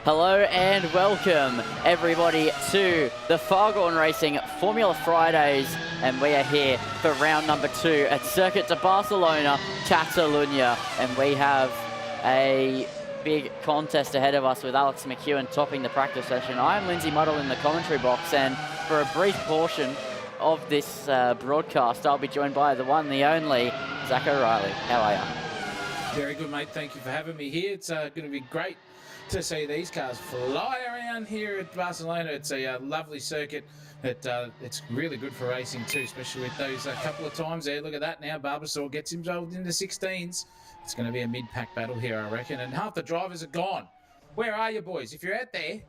Hello and welcome everybody to the Fargone Racing Formula Fridays, and we are here for round number 2 at Circuit de Barcelona, Catalunya, and we have a big contest ahead of us with Alex McEwen topping the practice session. I'm Lindsay Muddle in the commentary box, and for a brief portion of this broadcast, I'll be joined by the one, the only, Zach O'Reilly. How are you? Very good, mate. Thank you for having me here. It's going to be great to see these cars fly around here at Barcelona. It's a lovely circuit. It's really good for racing too, especially with those couple of times there. Look at that now. Barbasol gets himself into 16s. It's going to be a mid-pack battle here, I reckon. And half the drivers are gone. Where are you, boys? If you're out there,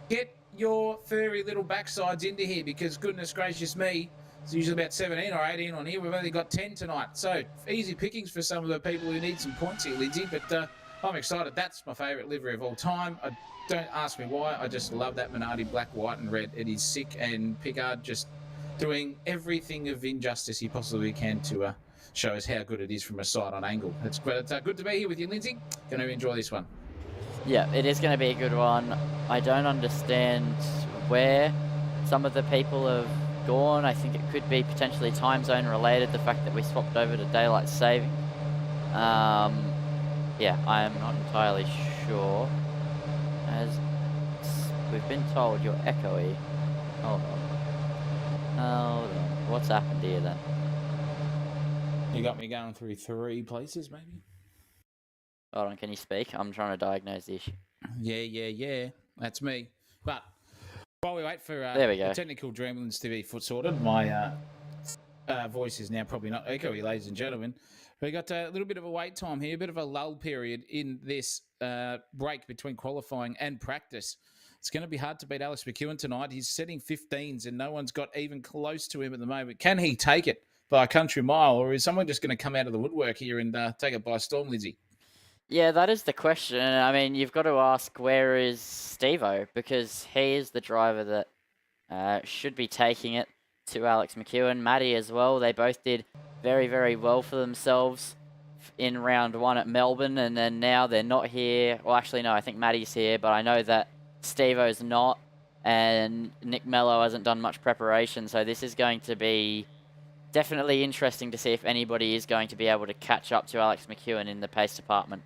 get your furry little backsides into here, because goodness gracious me, it's usually about 17 or 18 on here. We've only got 10 tonight. So easy pickings for some of the people who need some points here, Lindsay. But I'm excited. That's my favourite livery of all time. Don't ask me why. I just love that Minardi black, white and red. It is sick, and Picard just doing everything of injustice he possibly can to show us how good it is from a side-on angle. It's good to be here with you, Lindsay. Going to enjoy this one. Yeah, it is going to be a good one. I don't understand where some of the people have gone. I think it could be potentially time zone related, the fact that we swapped over to daylight saving. Yeah, I am not entirely sure. As we've been told, you're echoey. Hold on. What's happened here then? You got me going through 3 places, maybe? Hold on, can you speak? I'm trying to diagnose the issue. Yeah. That's me. But while we wait for there we go. the technical dreamlings to be foot sorted, my voice is now probably not echoey, ladies and gentlemen. We got a little bit of a wait time here, a bit of a lull period in this break between qualifying and practice. It's going to be hard to beat Alex McEwen tonight. He's setting 15s and no one's got even close to him at the moment. Can he take it by a country mile, or is someone just going to come out of the woodwork here and take it by storm, Lindsay? Yeah, that is the question. I mean, you've got to ask, where is Steve-O? Because he is the driver that should be taking it to Alex McEwen. Matty as well. They both did very, very well for themselves in round 1 at Melbourne, and then now they're not here. Well, actually, no, I think Matty's here, but I know that Steve-O's not, and Nick Mello hasn't done much preparation, so this is going to be definitely interesting to see if anybody is going to be able to catch up to Alex McEwen in the pace department.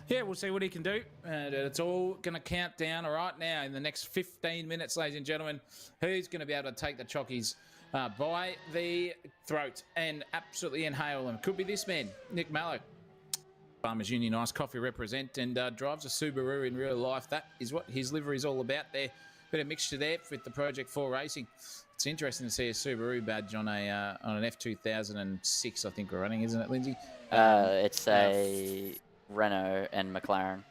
Yeah, we'll see what he can do. And it's all going to count down right now in the next 15 minutes, ladies and gentlemen. Who's going to be able to take the chockies by the throat and absolutely inhale them? Could be this man, Nick Mallow. Farmers Union Ice Coffee represent, and drives a Subaru in real life. That is what his livery is all about there. Bit of mixture there with the Project 4 Racing. It's interesting to see a Subaru badge on an F2006, I think we're running, isn't it, Lindsay? It's a Renault and McLaren.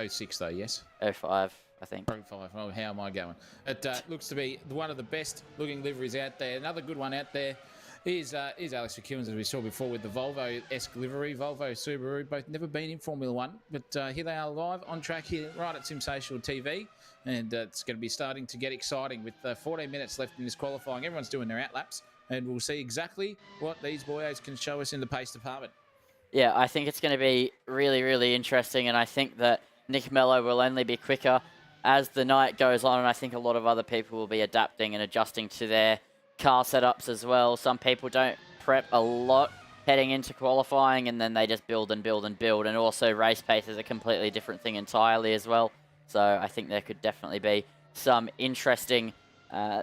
06 though, yes? 05, I think. 05. Oh, how am I going? It looks to be one of the best looking liveries out there. Another good one out there is Alex McEwen's, as we saw before, with the Volvo-esque livery. Volvo, Subaru, both never been in Formula 1, but here they are live on track here right at Sensational TV, and it's going to be starting to get exciting with 14 minutes left in this qualifying. Everyone's doing their out-laps, and we'll see exactly what these boyos can show us in the pace department. Yeah, I think it's going to be really, really interesting, and I think that Nick Mello will only be quicker as the night goes on, and I think a lot of other people will be adapting and adjusting to their car setups as well. Some people don't prep a lot heading into qualifying, and then they just build and build and build, and also race pace is a completely different thing entirely as well. So I think there could definitely be some interesting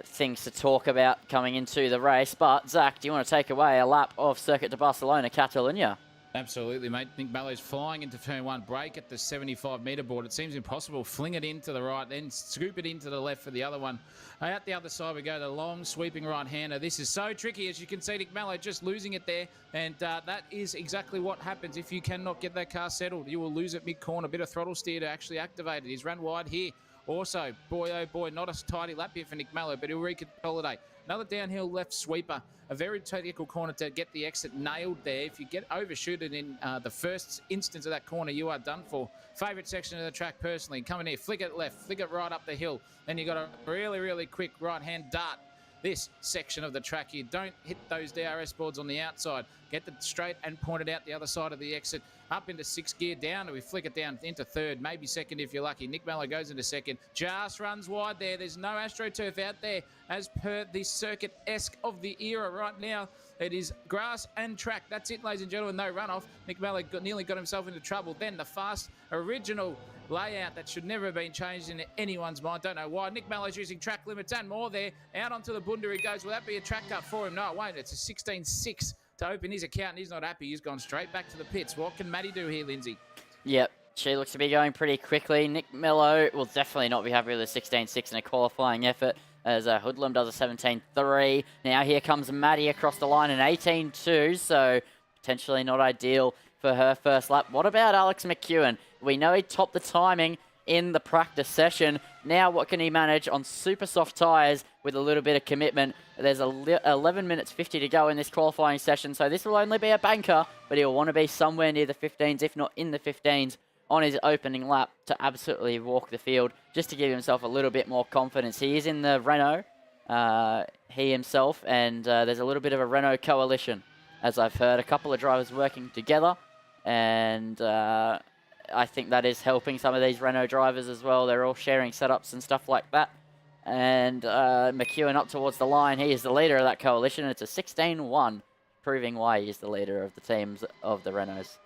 things to talk about coming into the race. But Zach, do you want to take away a lap of Circuit de Barcelona, Catalunya? Absolutely, mate. Nick Mellow's flying into turn 1, break at the 75-metre board. It seems impossible. Fling it into the right, then scoop it into the left for the other one. Out the other side we go, the long sweeping right-hander. This is so tricky, as you can see, Nick Mello just losing it there, and that is exactly what happens if you cannot get that car settled. You will lose it mid-corner. A bit of throttle steer to actually activate it. He's run wide here. Also, boy, oh boy, not a tidy lap here for Nick Mello, but he'll reconsolidate. Another downhill left sweeper. A very technical corner to get the exit nailed there. If you get overshooted in the first instance of that corner, you are done for. Favourite section of the track personally. Coming here, flick it left, flick it right up the hill. Then you got a really, really quick right-hand dart. This section of the track here. Don't hit those DRS boards on the outside. Get it straight and point it out the other side of the exit. up into 6th gear, down, and we flick it down into 3rd, maybe 2nd if you're lucky. Nick Mello goes into 2nd, just runs wide there. There's no AstroTurf out there as per the circuit-esque of the era right now. It is grass and track. That's it, ladies and gentlemen. No runoff. Nick Mello nearly got himself into trouble. Then the fast original layout that should never have been changed in anyone's mind. Don't know why. Nick Mello's using track limits and more there. Out onto the bunda he goes. Will that be a track cut for him? No, it won't. It's a 16.6 to open his account, and he's not happy. He's gone straight back to the pits. What can Maddie do here, Lindsay? Yep, she looks to be going pretty quickly. Nick Mello will definitely not be happy with a 16.6 in a qualifying effort, as Hoodlum does a 17.3. Now here comes Maddie across the line, an 18.2, so potentially not ideal for her first lap. What about Alex McEwen? We know he topped the timing in the practice session. Now what can he manage on super soft tyres with a little bit of commitment? There's 11 minutes 50 to go in this qualifying session, so this will only be a banker, but he'll want to be somewhere near the 15s, if not in the 15s, on his opening lap to absolutely walk the field, just to give himself a little bit more confidence. He is in the Renault, he himself, and there's a little bit of a Renault coalition, as I've heard. A couple of drivers working together, and I think that is helping some of these Renault drivers as well. They're all sharing setups and stuff like that. And McEwen up towards the line. He is the leader of that coalition. It's a 16-1, proving why he is the leader of the teams of the Renaults.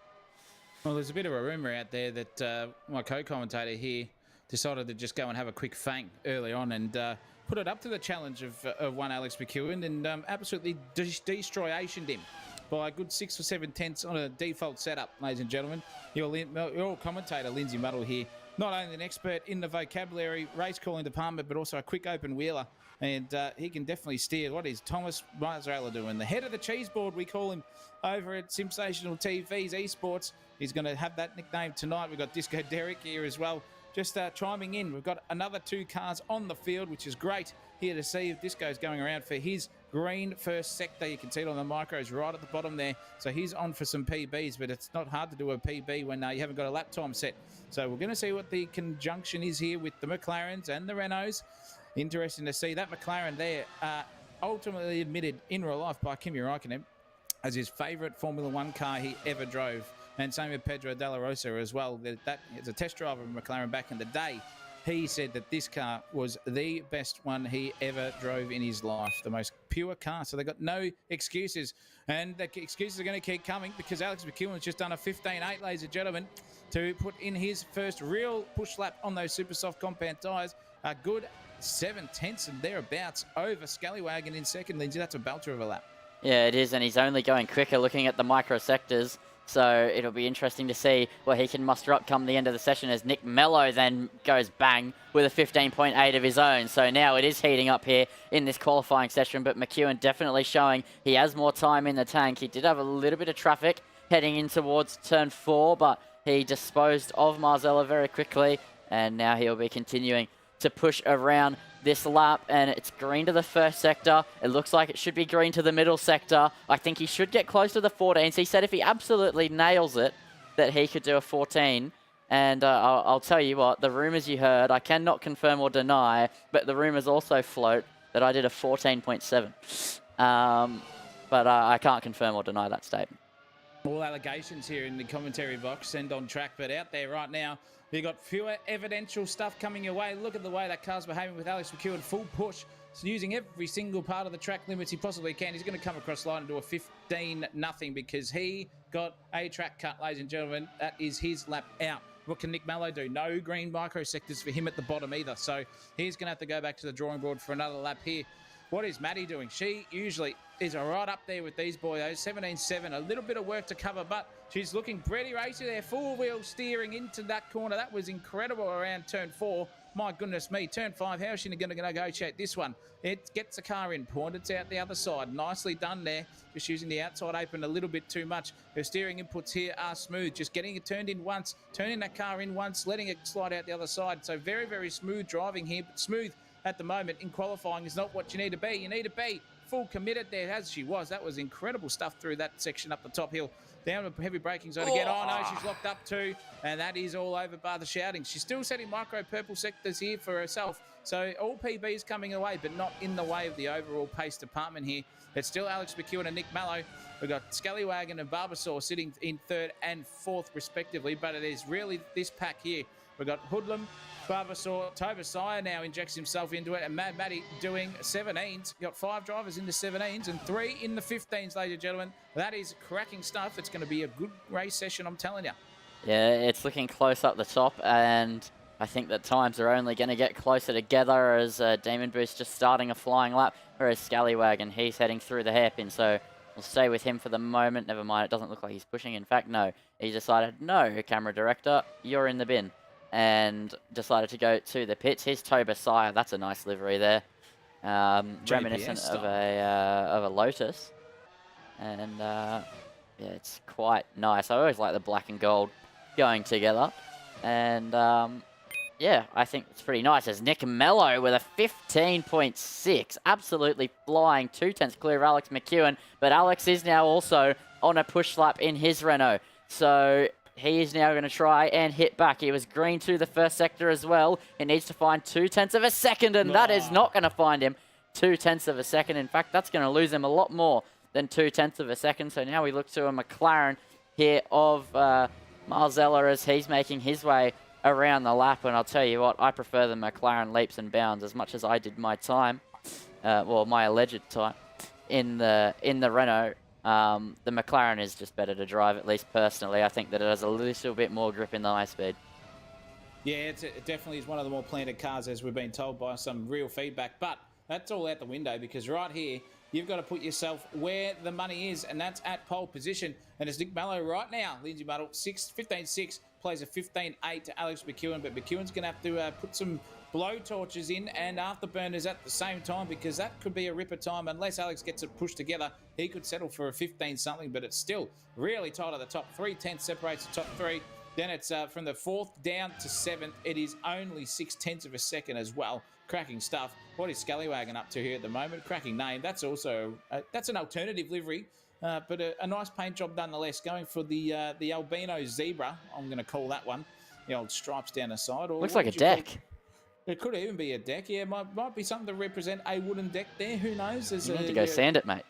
Well, there's a bit of a rumour out there that my co-commentator here decided to just go and have a quick feint early on and put it up to the challenge of one Alex McEwen and absolutely destroyationed him by a good 6 or 7 tenths on a default setup, ladies and gentlemen. Your commentator, Lindsay Muddle here, not only an expert in the vocabulary race calling department, but also a quick open wheeler. And he can definitely steer. What is Thomas Mazzarella doing? The head of the cheese board, we call him over at Sensational TV's esports. He's going to have that nickname tonight. We've got Disco Derek here as well, just chiming in. We've got another 2 cars on the field, which is great here to see if Disco's going around for his green first sector. You can see it on the micros right at the bottom there. So he's on for some PBs, but it's not hard to do a PB when you haven't got a lap time set. So we're going to see what the conjunction is here with the McLarens and the Renaults. Interesting to see that McLaren there, ultimately admitted in real life by Kimi Räikkönen as his favourite Formula One car he ever drove. And same with Pedro Della Rosa as well. That is a test driver of McLaren back in the day. He said that this car was the best one he ever drove in his life. The most pure car. So they've got no excuses. And the excuses are going to keep coming because Alex McEwen has just done a 15.8, ladies and gentlemen, to put in his first real push lap on those super soft compound tyres. A good 7 tenths and thereabouts over Scallywagon in second, Lindsay. That's a belter of a lap. Yeah, it is, and he's only going quicker looking at the micro sectors. So it'll be interesting to see what he can muster up come the end of the session as Nick Mello then goes bang with a 15.8 of his own. So now it is heating up here in this qualifying session, but McEwen definitely showing he has more time in the tank. He did have a little bit of traffic heading in towards turn 4, but he disposed of Marzella very quickly, and now he'll be continuing to push around this lap, and it's green to the first sector. It looks like it should be green to the middle sector. I think he should get close to the 14s. He said if he absolutely nails it, that he could do a 14. And I'll tell you what, the rumours you heard, I cannot confirm or deny, but the rumours also float that I did a 14.7. But I can't confirm or deny that statement. All allegations here in the commentary box, send on track, but out there right now, you've got fewer evidential stuff coming your way. Look at the way that car's behaving with Alex McEwen, full push. So using every single part of the track limits he possibly can. He's going to come across line and do a 15-0 because he got a track cut, ladies and gentlemen. That is his lap out. What can Nick Mello do? No green micro sectors for him at the bottom either. So he's going to have to go back to the drawing board for another lap here. What is Maddie doing? She usually is right up there with these boyos. 17.7, a little bit of work to cover, but she's looking pretty racy there. Four-wheel steering into that corner. That was incredible around turn 4. My goodness me, turn 5. How is she going to negotiate this one? It gets the car in, pointed out the other side. Nicely done there. Just using the outside open a little bit too much. Her steering inputs here are smooth. Just getting it turned in once, turning that car in once, letting it slide out the other side. So very, very smooth driving here, but smooth at the moment in qualifying is not what you need to be. You need to be full committed there as she was. That was incredible stuff through that section up the top hill. Down to heavy braking zone again. Oh, no, she's locked up too. And that is all over bar the shouting. She's still setting micro purple sectors here for herself. So all PBs coming away, but not in the way of the overall pace department here. It's still Alex McEwen and Nick Mallow. We've got Scallywagon and Barbasor sitting in third and fourth respectively. But it is really this pack here. We've got Hoodlum, Barbasor, Tobasaya now injects himself into it, and Mad Matty doing 17s. You've got 5 drivers in the 17s and 3 in the 15s, ladies and gentlemen. That is cracking stuff. It's going to be a good race session, I'm telling you. Yeah, it's looking close up the top, and I think that times are only going to get closer together as Demon Boost just starting a flying lap, whereas Scallywagon, he's heading through the hairpin, so we'll stay with him for the moment. Never mind, it doesn't look like he's pushing. In fact, no. He decided, no, camera director, you're in the bin, and decided to go to the pits. Here's Tobasaya. That's a nice livery there. Reminiscent of a Lotus. And yeah, it's quite nice. I always like the black and gold going together. And yeah, I think it's pretty nice. There's Nick Mello with a 15.6. Absolutely flying. 2/10 clear of Alex McEwen. But Alex is now also on a push lap in his Renault. So he is now going to try and hit back. He was green to the first sector as well. He needs to find 2/10 of a second, and that is not going to find him 2/10 of a second. In fact, that's going to lose him a lot more than 2/10 of a second. So now we look to a McLaren here of Marzella as he's making his way around the lap. And I'll tell you what, I prefer the McLaren leaps and bounds as much as I did my time, well, my alleged time in the Renault. The McLaren is just better to drive, at least personally. I think that it has a little bit more grip in the high speed. Yeah, it definitely is one of the more planted cars, as we've been told by some real feedback. But that's all out the window, because right here, you've got to put yourself where the money is, and that's at pole position. And it's Nick Mallow right now. Lindsay Muddle, 15.6, plays a 15.8 to Alex McEwen. But McEwen's going to have to put some blow torches in and afterburners at the same time, because that could be a ripper time. Unless Alex gets it pushed together, he could settle for a 15 something, but it's still really tight at the top. 3/10 separates the top 3. Then it's from the 4th down to 7th. It is only 6/10 of a second as well. Cracking stuff. What is Scallywagon up to here at the moment? Cracking name. That's also that's an alternative livery, but a nice paint job nonetheless. Going for the albino zebra, I'm going to call that one. The old stripes down the side. Or looks like a deck. It could even be a deck. Yeah, might be something to represent a wooden deck there. Who knows? You need to go sand it, mate.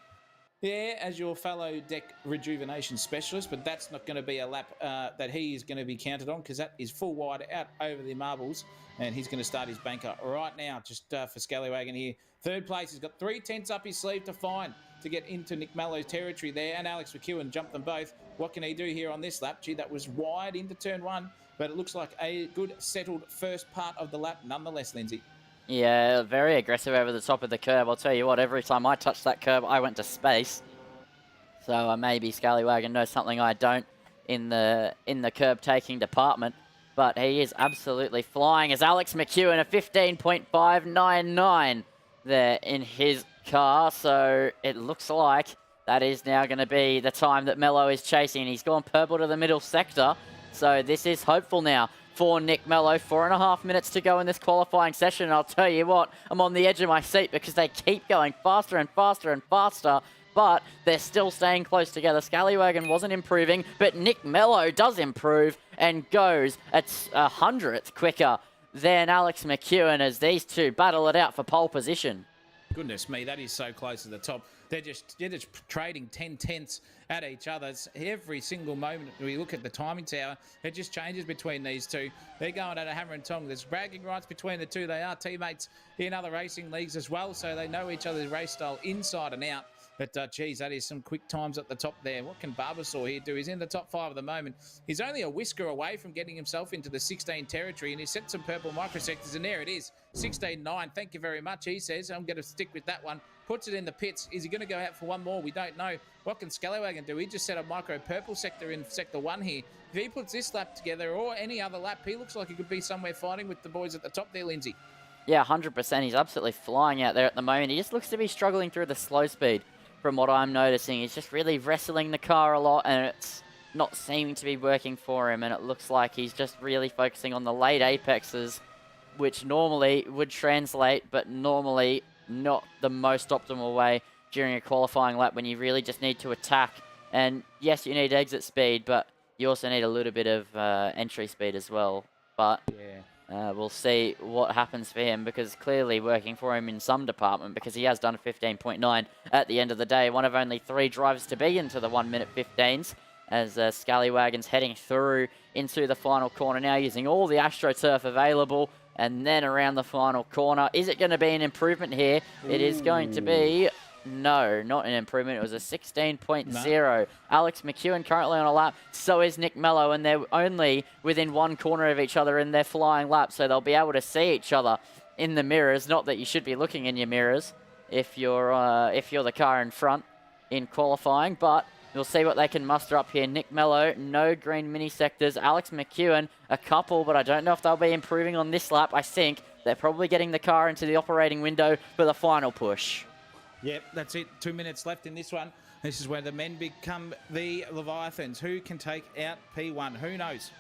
Yeah, as your fellow deck rejuvenation specialist, but that's not going to be a lap that he is going to be counted on, because that is full wide out over the marbles, and he's going to start his banker right now, just for Scallywagon here. 3rd place, he's got 3/10 up his sleeve to find to get into Nick Mallow's territory there, and Alex McEwen jumped them both. What can he do here on this lap? Gee, that was wide into turn 1, but it looks like a good settled first part of the lap nonetheless, Lindsay. Yeah, very aggressive over the top of the curb. I'll tell you what, every time I touched that curb, I went to space. So maybe Scallywagon knows something I don't in the curb taking department. But he is absolutely flying as Alex McEwen, a 15.599 there in his car. So it looks like that is now going to be the time that Mello is chasing. He's gone purple to the middle sector. So this is hopeful now for Nick Mello. 4.5 minutes to go in this qualifying session. And I'll tell you what, I'm on the edge of my seat because they keep going faster and faster and faster, but they're still staying close together. Scallywagon wasn't improving, but Nick Mello does improve and goes at 100th quicker than Alex McEwen as these two battle it out for pole position. Goodness me, that is so close to the top. They're just trading 10/10 at each other. Every single moment we look at the timing tower, it just changes between these two. They're going at a hammer and tong. There's bragging rights between the two. They are teammates in other racing leagues as well, so they know each other's race style inside and out. But, geez, that is some quick times at the top there. What can Barbasor here do? He's in the top 5 at the moment. He's only a whisker away from getting himself into the 16 territory, and he's set some purple microsectors, and there it is. 16.9. Thank you very much, he says. I'm going to stick with that one. Puts it in the pits. Is he going to go out for one more? We don't know. What can Scallywagon do? He just set a micro purple sector in sector 1 here. If he puts this lap together or any other lap, he looks like he could be somewhere fighting with the boys at the top there, Lindsay. Yeah, 100%. He's absolutely flying out there at the moment. He just looks to be struggling through the slow speed. From what I'm noticing, he's just really wrestling the car a lot, and it's not seeming to be working for him, and it looks like he's just really focusing on the late apexes, which normally would translate, but normally not the most optimal way during a qualifying lap when you really just need to attack. And yes, you need exit speed, but you also need a little bit of entry speed as well. But we'll see what happens for him, because clearly working for him in some department, because he has done 15.9 at the end of the day. One of only 3 drivers to be into the 1 minute 15s, as Scallywagon's heading through into the final corner now, using all the AstroTurf available, and then around the final corner. Is it going to be an improvement here? Ooh. It is going to be... No, not an improvement. It was a 16.0. No. Alex McEwen currently on a lap. So is Nick Mello, and they're only within 1 corner of each other in their flying lap, so they'll be able to see each other in the mirrors. Not that you should be looking in your mirrors if you're the car in front in qualifying, but we'll see what they can muster up here. Nick Mello, no green mini sectors. Alex McEwen, a couple, but I don't know if they'll be improving on this lap. I think they're probably getting the car into the operating window for the final push. Yep, that's it. 2 minutes left in this one. This is where the men become the Leviathans. Who can take out P1? Who knows?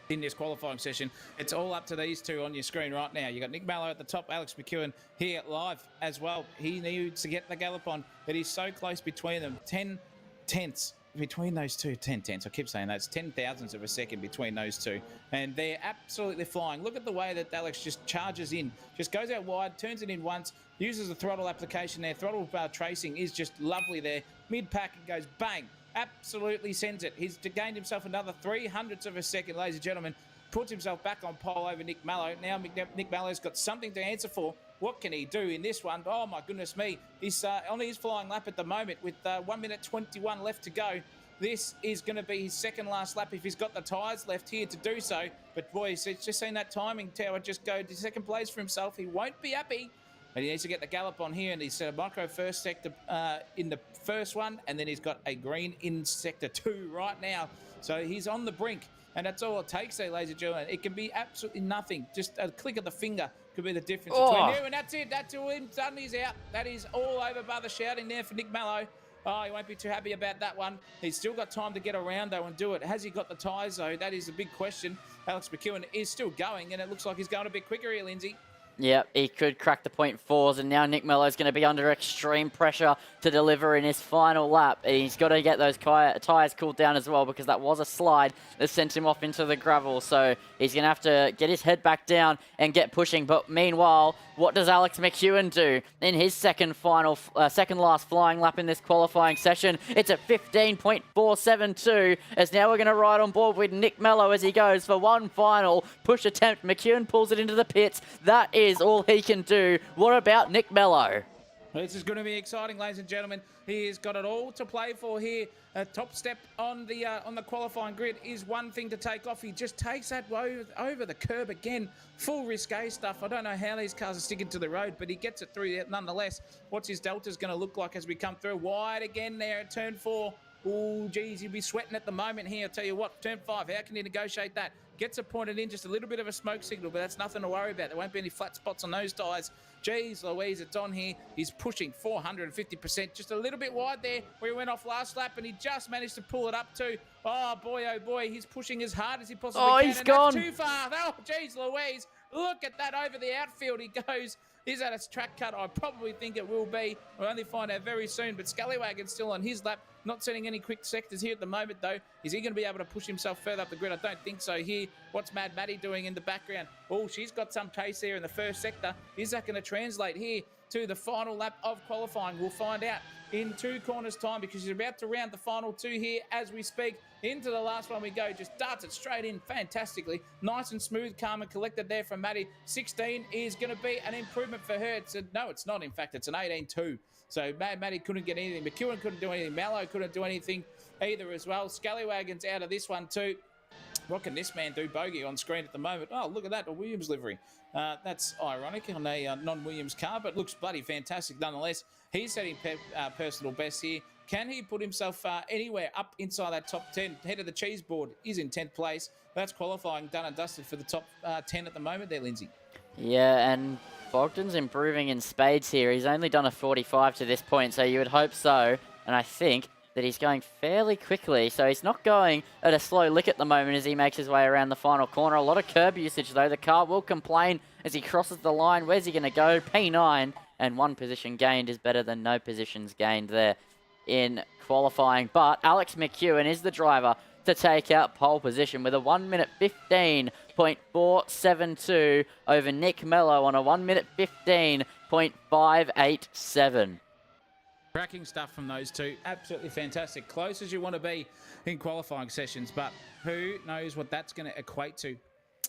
In this qualifying session, it's all up to these two on your screen right now. You got Nick Mello at the top, Alex McEwen here live as well. He needs to get the gallop on. It is so close between them. 10 tenths between those two. 10 tenths. I keep saying that. It's 10 thousandths of a second between those two. And they're absolutely flying. Look at the way that Alex just charges in. Just goes out wide, turns it in once, uses the throttle application there. Throttle tracing is just lovely there. Mid-pack, it goes bang. Absolutely sends it. He's gained himself another 300ths of a second, ladies and gentlemen. Puts himself back on pole over Nick Mello. Now Nick Mello's got something to answer for. What can he do in this one? Oh, my goodness me. He's on his flying lap at the moment with 1 minute 21 left to go. This is going to be his second last lap if he's got the tyres left here to do so. But, boy, he's just seen that timing tower just go to second place for himself. He won't be happy. But he needs to get the gallop on here, and he's a micro first sector in the first one, and then he's got a green in sector 2 right now. So he's on the brink, and that's all it takes there, ladies and gentlemen. It can be absolutely nothing. Just a click of the finger could be the difference between you, and that's it. That's all him. Suddenly he's out. That is all over by the shouting there for Nick Mello. Oh, he won't be too happy about that one. He's still got time to get around, though, and do it. Has he got the tyres, though? That is a big question. Alex McEwen is still going, and it looks like he's going a bit quicker here, Lindsay. Yep, he could crack the .4s, and now Nick Mello's going to be under extreme pressure to deliver in his final lap. And he's got to get those tyres cooled down as well, because that was a slide that sent him off into the gravel. So he's going to have to get his head back down and get pushing. But meanwhile, what does Alex McEwen do in his second last flying lap in this qualifying session? It's at 15.472, as now we're going to ride on board with Nick Mello as he goes for one final push attempt. McEwen pulls it into the pits. That is all he can do. What about Nick Mello? This is going to be exciting, ladies and gentlemen. He has got it all to play for here. A top step on the qualifying grid is one thing to take off. He just takes that over the curb again. Full risque stuff. I don't know how these cars are sticking to the road, but he gets it through nonetheless. What's his delta's going to look like as we come through? Wide again there at turn 4. Oh, geez, he'll be sweating at the moment here. I'll tell you what, turn 5, how can he negotiate that? Gets it pointed in, just a little bit of a smoke signal, but that's nothing to worry about. There won't be any flat spots on those tyres. Jeez Louise, it's on here. He's pushing 450%, just a little bit wide there where he went off last lap, and he just managed to pull it up too. Oh boy, he's pushing as hard as he possibly can. He's gone. That's too far. Oh, jeez Louise, look at that over the outfield he goes. Is that a track cut? I probably think it will be. We'll only find out very soon, but Scallywagon's still on his lap. Not setting any quick sectors here at the moment, though. Is he going to be able to push himself further up the grid? I don't think so here. What's Mad Maddie doing in the background? Oh, she's got some pace there in the first sector. Is that going to translate here to the final lap of qualifying? We'll find out in 2 corners' time, because she's about to round the final 2 here as we speak. Into the last one we go. Just darts it straight in fantastically. Nice and smooth, calm and collected there from Maddie. 16 is going to be an improvement for her. No, it's not. In fact, it's an 18-2. So Maddie couldn't get anything. McEwen couldn't do anything. Mello couldn't do anything either as well. Scallywagon's out of this one too. What can this man do? Bogey on screen at the moment. Oh, look at that, a Williams livery. That's ironic on a non-Williams car, but looks bloody fantastic nonetheless. He's setting personal best here. Can he put himself anywhere up inside that top 10? Head of the cheese board is in 10th place. That's qualifying done and dusted for the top 10 at the moment there, Lindsay. Yeah, and Bogdan's improving in spades here. He's only done a 45 to this point, so you would hope so. And I think that he's going fairly quickly. So he's not going at a slow lick at the moment as he makes his way around the final corner. A lot of curb usage, though. The car will complain as he crosses the line. Where's he going to go? P9 and 1 position gained is better than no positions gained there in qualifying. But Alex McEwen is the driver to take out pole position with a 1 minute 15.472 over Nick Mello on a 1 minute 15.587. Cracking stuff from those two. Absolutely fantastic. Close as you want to be in qualifying sessions, but who knows what that's going to equate to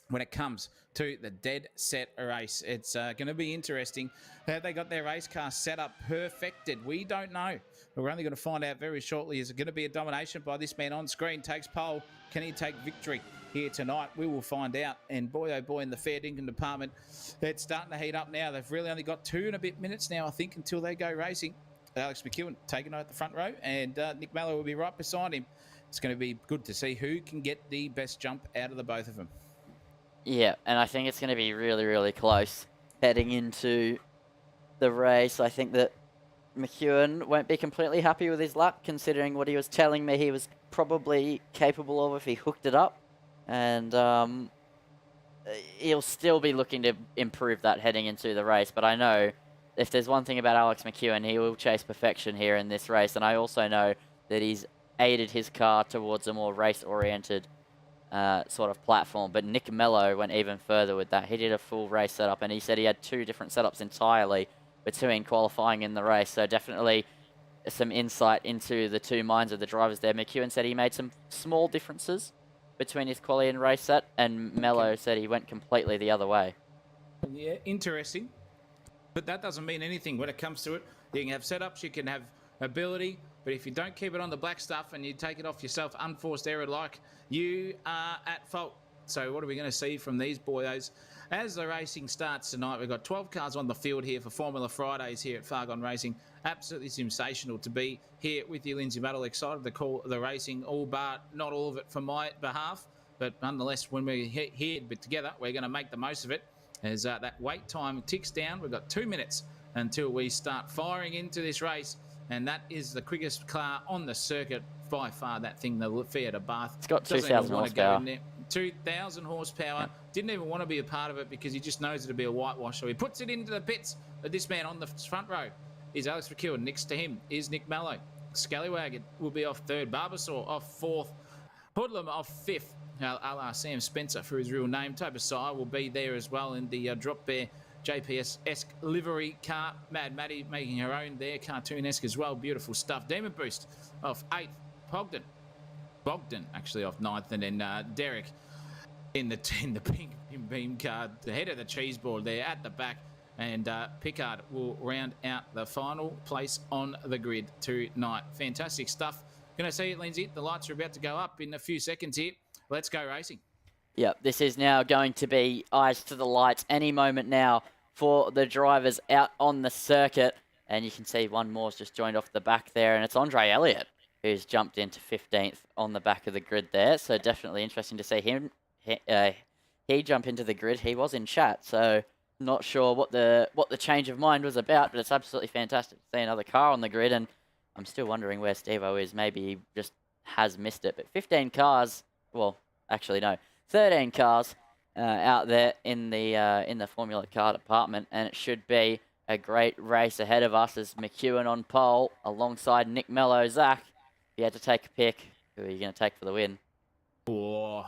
when it comes to the dead set race. It's going to be interesting. Have they got their race car set up perfected? We don't know. But we're only going to find out very shortly. Is it going to be a domination by this man on screen? Takes pole. Can he take victory here tonight? We will find out. And boy, oh boy, in the fair dinkum department, it's starting to heat up now. They've really only got 2 and a bit minutes now, I think, until they go racing. Alex McEwen taking out the front row, and Nick Mallow will be right beside him. It's going to be good to see who can get the best jump out of the both of them. Yeah, and I think it's going to be really, really close heading into the race. I think that McEwen won't be completely happy with his lap, considering what he was telling me he was probably capable of if he hooked it up. And he'll still be looking to improve that heading into the race. But I know if there's one thing about Alex McEwen, he will chase perfection here in this race. And I also know that he's aided his car towards a more race-oriented sort of platform. But Nick Mello went even further with that. He did a full race setup, and he said he had 2 different setups entirely between qualifying and the race. So definitely some insight into the 2 minds of the drivers there. McEwen said he made some small differences between his quali and race set, and Mello said he went completely the other way. Yeah, interesting. But that doesn't mean anything when it comes to it. You can have setups, you can have ability, but if you don't keep it on the black stuff and you take it off yourself, unforced error like, you are at fault. So what are we going to see from these boyos? As the racing starts tonight, we've got 12 cars on the field here for Formula Fridays here at Fargone Racing. Absolutely sensational to be here with you, Lindsay Battle. Excited to call the racing, all but not all of it for my behalf. But nonetheless, when we're here together, we're going to make the most of it. As that wait time ticks down, we've got 2 minutes until we start firing into this race. And that is the quickest car on the circuit by far, that thing, the Fiat Abarth. It's got 2,000 horsepower. 2,000 horsepower. Yeah. Didn't even want to be a part of it because he just knows it'll be a whitewash. So he puts it into the pits. But this man on the front row is Alex McEwen. Next to him is Nick Mallow. Scallywagon will be off 3rd. Barbasor off 4th. Hoodlum off 5th. A la Sam Spencer for his real name. Tobasai will be there as well in the Drop Bear JPS-esque livery car. Mad Maddie making her own there, cartoon-esque as well. Beautiful stuff. Demon Boost off 8th. Bogdan actually off 9th, and then Derek in the pink beam car, the head of the cheese board there at the back, and Pickard will round out the final place on the grid tonight. Fantastic stuff. Going to see it, Lindsay. The lights are about to go up in a few seconds here. Let's go racing. Yep, this is now going to be eyes to the lights any moment now for the drivers out on the circuit. And you can see one more's just joined off the back there, and it's Andre Elliott who's jumped into 15th on the back of the grid there. So definitely interesting to see him. He jump into the grid. He was in chat, so not sure what the change of mind was about, but it's absolutely fantastic to see another car on the grid. And I'm still wondering where Steve-O is. Maybe he just has missed it. But 15 cars, well, actually no, 13 cars out there in the Formula Car department, and it should be a great race ahead of us as McEwen on pole alongside Nick Mello. Zach, if you had to take a pick, who are you going to take for the win? Oh,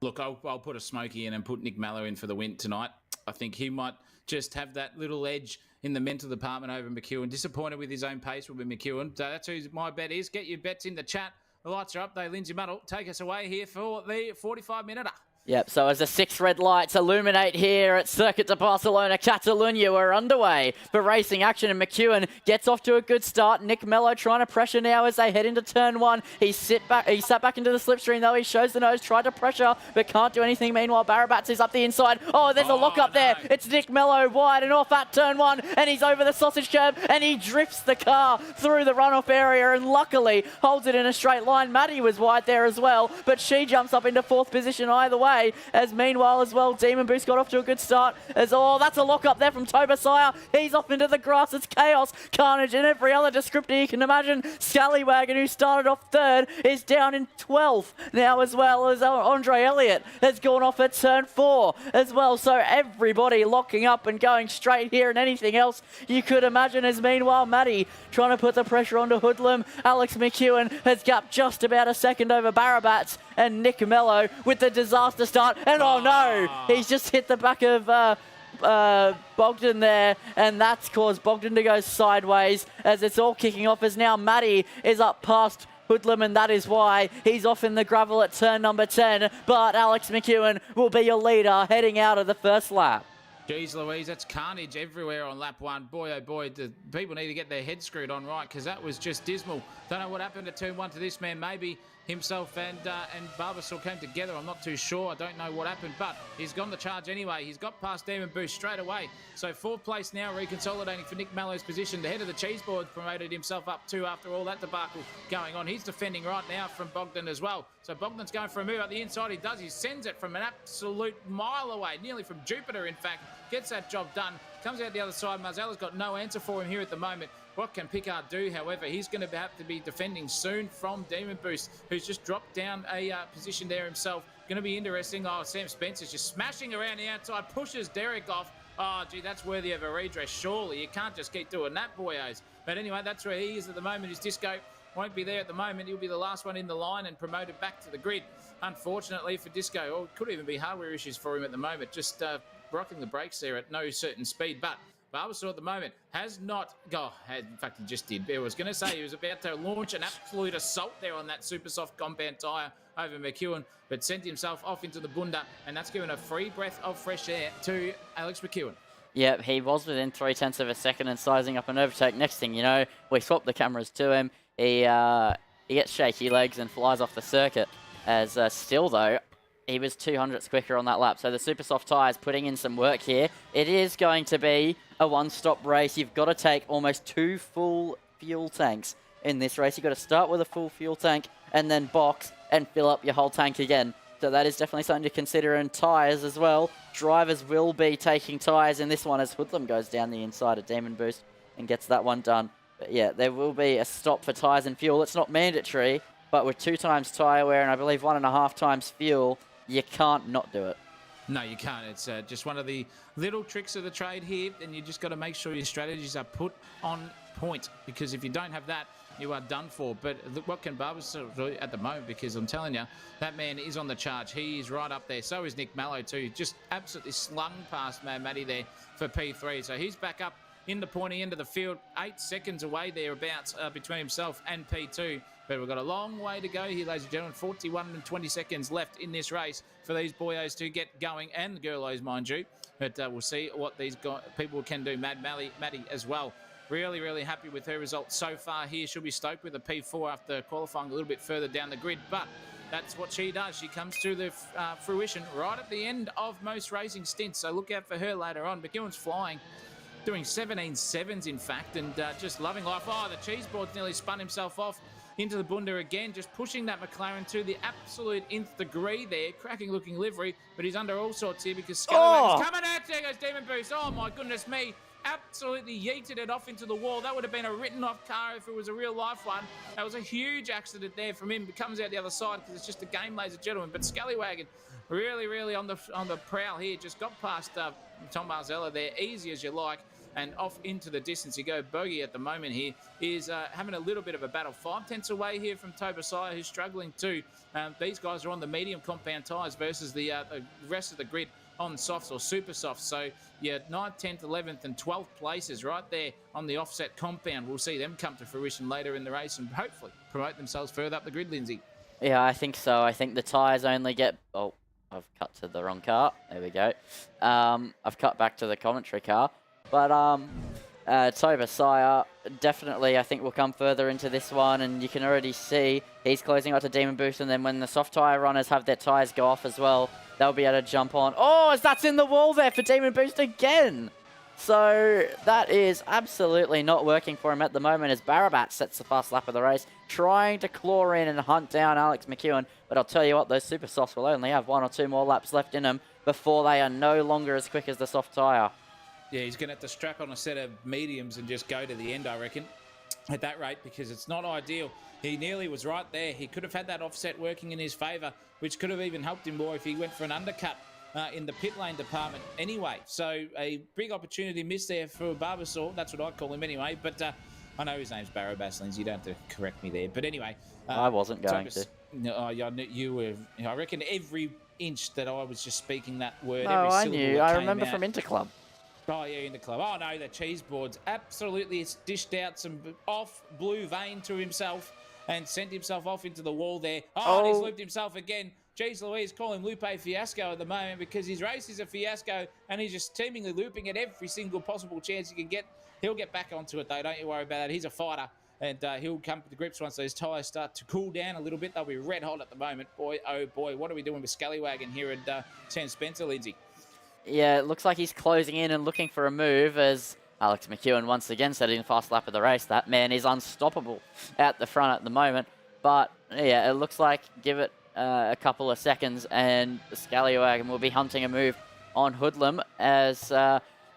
look, I'll put a smoky in and put Nick Mello in for the win tonight. I think he might just have that little edge in the mental department over McEwen. Disappointed with his own pace will be McEwen. So that's who my bet is. Get your bets in the chat. The lights are up though. Lindsay Muddle, take us away here for the 45-minute. Yep, so as the 6 red lights illuminate here at Circuit de Barcelona, Catalunya, we're underway for racing action, and McEwen gets off to a good start. Nick Mello trying to pressure now as they head into turn 1. He sat back into the slipstream though. He shows the nose, tried to pressure, but can't do anything. Meanwhile, Barabats is up the inside. Oh, there's a lock up there. It's Nick Mello wide and off at turn 1, and he's over the sausage curb, and he drifts the car through the runoff area, and luckily holds it in a straight line. Maddie was wide there as well, but she jumps up into 4th position either way. away. As meanwhile as well, Demon Boost got off to a good start. As that's a lock up there from Tobasire. He's off into the grass. It's chaos, carnage, and every other descriptor you can imagine. Scallywagon, who started off third, is down in 12th now, as well as Andre Elliott has gone off at turn 4 as well. So everybody locking up and going straight here, and anything else you could imagine. As meanwhile, Maddie trying to put the pressure onto Hoodlum. Alex McEwen has gapped just about a second over Barabats, and Nick Mello with the disaster start. And oh no, he's just hit the back of Bogdan there, and that's caused Bogdan to go sideways as it's all kicking off, as now Maddie is up past Hoodlum, and that is why he's off in the gravel at turn number 10. But Alex McEwen will be your leader heading out of the first lap. Jeez Louise, that's carnage everywhere on lap 1. Boy, oh boy, the people need to get their heads screwed on right, because that was just dismal. Don't know what happened at turn 1 to this man. Maybe himself and Barbasol came together. I'm not too sure. I don't know what happened, but he's gone the charge anyway. He's got past Demon Boost straight away. So 4th place now, reconsolidating for Nick Mellow's position. The head of the cheese board promoted himself up too after all that debacle going on. He's defending right now from Bogdan as well. So Bogdan's going for a move up the inside. He does. He sends it from an absolute mile away, nearly from Jupiter, in fact. Gets that job done. Comes out the other side. Marzella's got no answer for him here at the moment. What can Picard do? However, he's going to have to be defending soon from Demon Boost, who's just dropped down a position there himself. Going to be interesting. Oh, Sam Spencer's just smashing around the outside, pushes Derek off. Oh, gee, that's worthy of a redress, surely. You can't just keep doing that, boyos. But anyway, that's where he is at the moment. His Disco won't be there at the moment. He'll be the last one in the line and promoted back to the grid. Unfortunately for Disco, or it could even be hardware issues for him at the moment. Just rocking the brakes there at no certain speed. But Barbasol at the moment has not... in fact, he just did. I was going to say he was about to launch an absolute assault there on that super soft compound tyre over McEwen, but sent himself off into the bunda, and that's given a free breath of fresh air to Alex McEwen. Yep, he was within 0.3 of a second and sizing up an overtake. Next thing you know, we swap the cameras to him. He gets shaky legs and flies off the circuit. As still, though, he was 200ths quicker on that lap. So the super soft tyres putting in some work here. It is going to be a one-stop race. You've got to take almost 2 full fuel tanks in this race. You've got to start with a full fuel tank and then box and fill up your whole tank again. So that is definitely something to consider. And tyres as well. Drivers will be taking tyres in this one as Hoodlum goes down the inside of Demon Boost and gets that one done. But yeah, there will be a stop for tyres and fuel. It's not mandatory, but with 2 times tyre wear and I believe 1.5 times fuel, you can't not do it. No, you can't. It's just one of the little tricks of the trade here, and you just got to make sure your strategies are put on point, because if you don't have that, you are done for. But look, what can Barbasol do at the moment? Because I'm telling you, that man is on the charge. He is right up there. So is Nick Mello too. Just absolutely slung past Matty there for P3. So he's back up in the pointy end of the field, 8 seconds away thereabouts between himself and P2. But we've got a long way to go here, ladies and gentlemen. 41 and 20 seconds left in this race for these boyos to get going, and the girlos, mind you. But we'll see what these people can do. Maddie as well. Really, really happy with her results so far here. She'll be stoked with a P4 after qualifying a little bit further down the grid. But that's what she does. She comes to the fruition right at the end of most racing stints. So look out for her later on. McEwen's flying, doing 17.7s in fact, and just loving life. Oh, the cheese board's nearly spun himself off into the bunda again, just pushing that McLaren to the absolute nth degree there. Cracking looking livery, but he's under all sorts here because Scallywag's coming out. There goes Demon Boost. Oh my goodness me. Absolutely yeeted it off into the wall. That would have been a written off car if it was a real life one. That was a huge accident there from him. It comes out the other side because it's just a game, ladies and gentlemen. But Scallywagon really, really on the prowl here. Just got past Tom Marzella there, easy as you like, and off into the distance you go. Bogey at the moment here is having a little bit of a battle. 5 tenths away here from Tobasire, who's struggling too. These guys are on the medium compound tyres versus the rest of the grid on softs or super softs. So yeah, 9th, 10th, 11th and 12th places right there on the offset compound. We'll see them come to fruition later in the race and hopefully promote themselves further up the grid, Lindsay. Yeah, I think so. I think the tyres only get... Oh, I've cut to the wrong car. There we go. I've cut back to the commentary car. But Tobasire definitely, I think, will come further into this one, and you can already see he's closing out to Demon Boost, and then when the soft tyre runners have their tyres go off as well, they'll be able to jump on. Oh, as that's in the wall there for Demon Boost again! So that is absolutely not working for him at the moment as Barabat sets the fast lap of the race, trying to claw in and hunt down Alex McEwen. But I'll tell you what, those super softs will only have 1 or 2 more laps left in them before they are no longer as quick as the soft tyre. Yeah, he's going to have to strap on a set of mediums and just go to the end, I reckon, at that rate, because it's not ideal. He nearly was right there. He could have had that offset working in his favour, which could have even helped him more if he went for an undercut in the pit lane department anyway. So a big opportunity missed there for Barbasol. That's what I call him anyway. But I know his name's Barabas, Lindsay. You don't have to correct me there. But anyway. I wasn't going to. No, you were. I reckon every inch that I was just speaking that word. No, every I syllable knew. that I came remember out. from Interclub. Oh, yeah, in the club. Oh, no, the cheese boards. Absolutely, it's dished out some off blue vein to himself and sent himself off into the wall there. Oh, and he's looped himself again. Jeez Louise, call him Lupe Fiasco at the moment because his race is a fiasco and he's just seemingly looping at every single possible chance he can get. He'll get back onto it, though. Don't you worry about that. He's a fighter. And he'll come to grips once those tyres start to cool down a little bit. They'll be red hot at the moment. Boy, oh boy, what are we doing with Scallywagon here at Sam Spencer, Lindsay? Yeah, it looks like he's closing in and looking for a move as Alex McEwen once again setting the fast lap of the race. That man is unstoppable at the front at the moment. But yeah, it looks like give it a couple of seconds and Scallywagon will be hunting a move on Hoodlum as...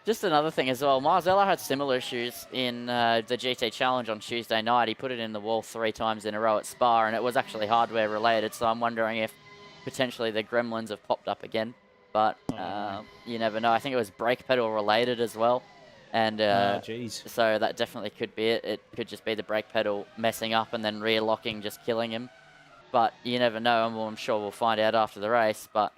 just another thing as well, Marzella had similar issues in the GT Challenge on Tuesday night. He put it in the wall 3 times in a row at Spa, and it was actually hardware related, so I'm wondering if potentially the gremlins have popped up again. But you never know. I think it was brake pedal related as well. And so that definitely could be it. It could just be the brake pedal messing up and then rear locking, just killing him. But you never know, and I'm sure we'll find out after the race. But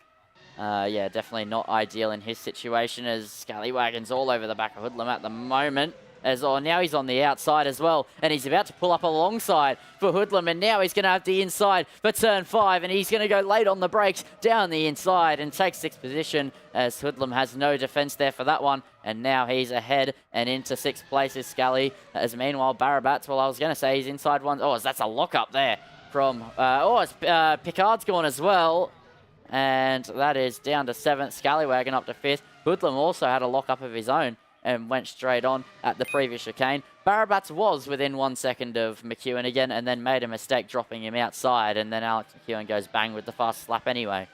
yeah, definitely not ideal in his situation as Scallywagon's all over the back of Hoodlum at the moment. Now he's on the outside as well, and he's about to pull up alongside for Hoodlum, and now he's going to have the inside for turn 5, and he's going to go late on the brakes down the inside and take 6th position as Hoodlum has no defence there for that one, and now he's ahead and into 6th place is Scally, as meanwhile Barabats, well I was going to say he's inside one. Oh, that's a lock up there from, Picard's gone as well. And that is down to 7th, Scallywagon up to 5th. Hoodlum also had a lock-up of his own and went straight on at the previous chicane. Barabats was within 1 second of McEwen again and then made a mistake dropping him outside, and then Alex McEwen goes bang with the fast lap anyway.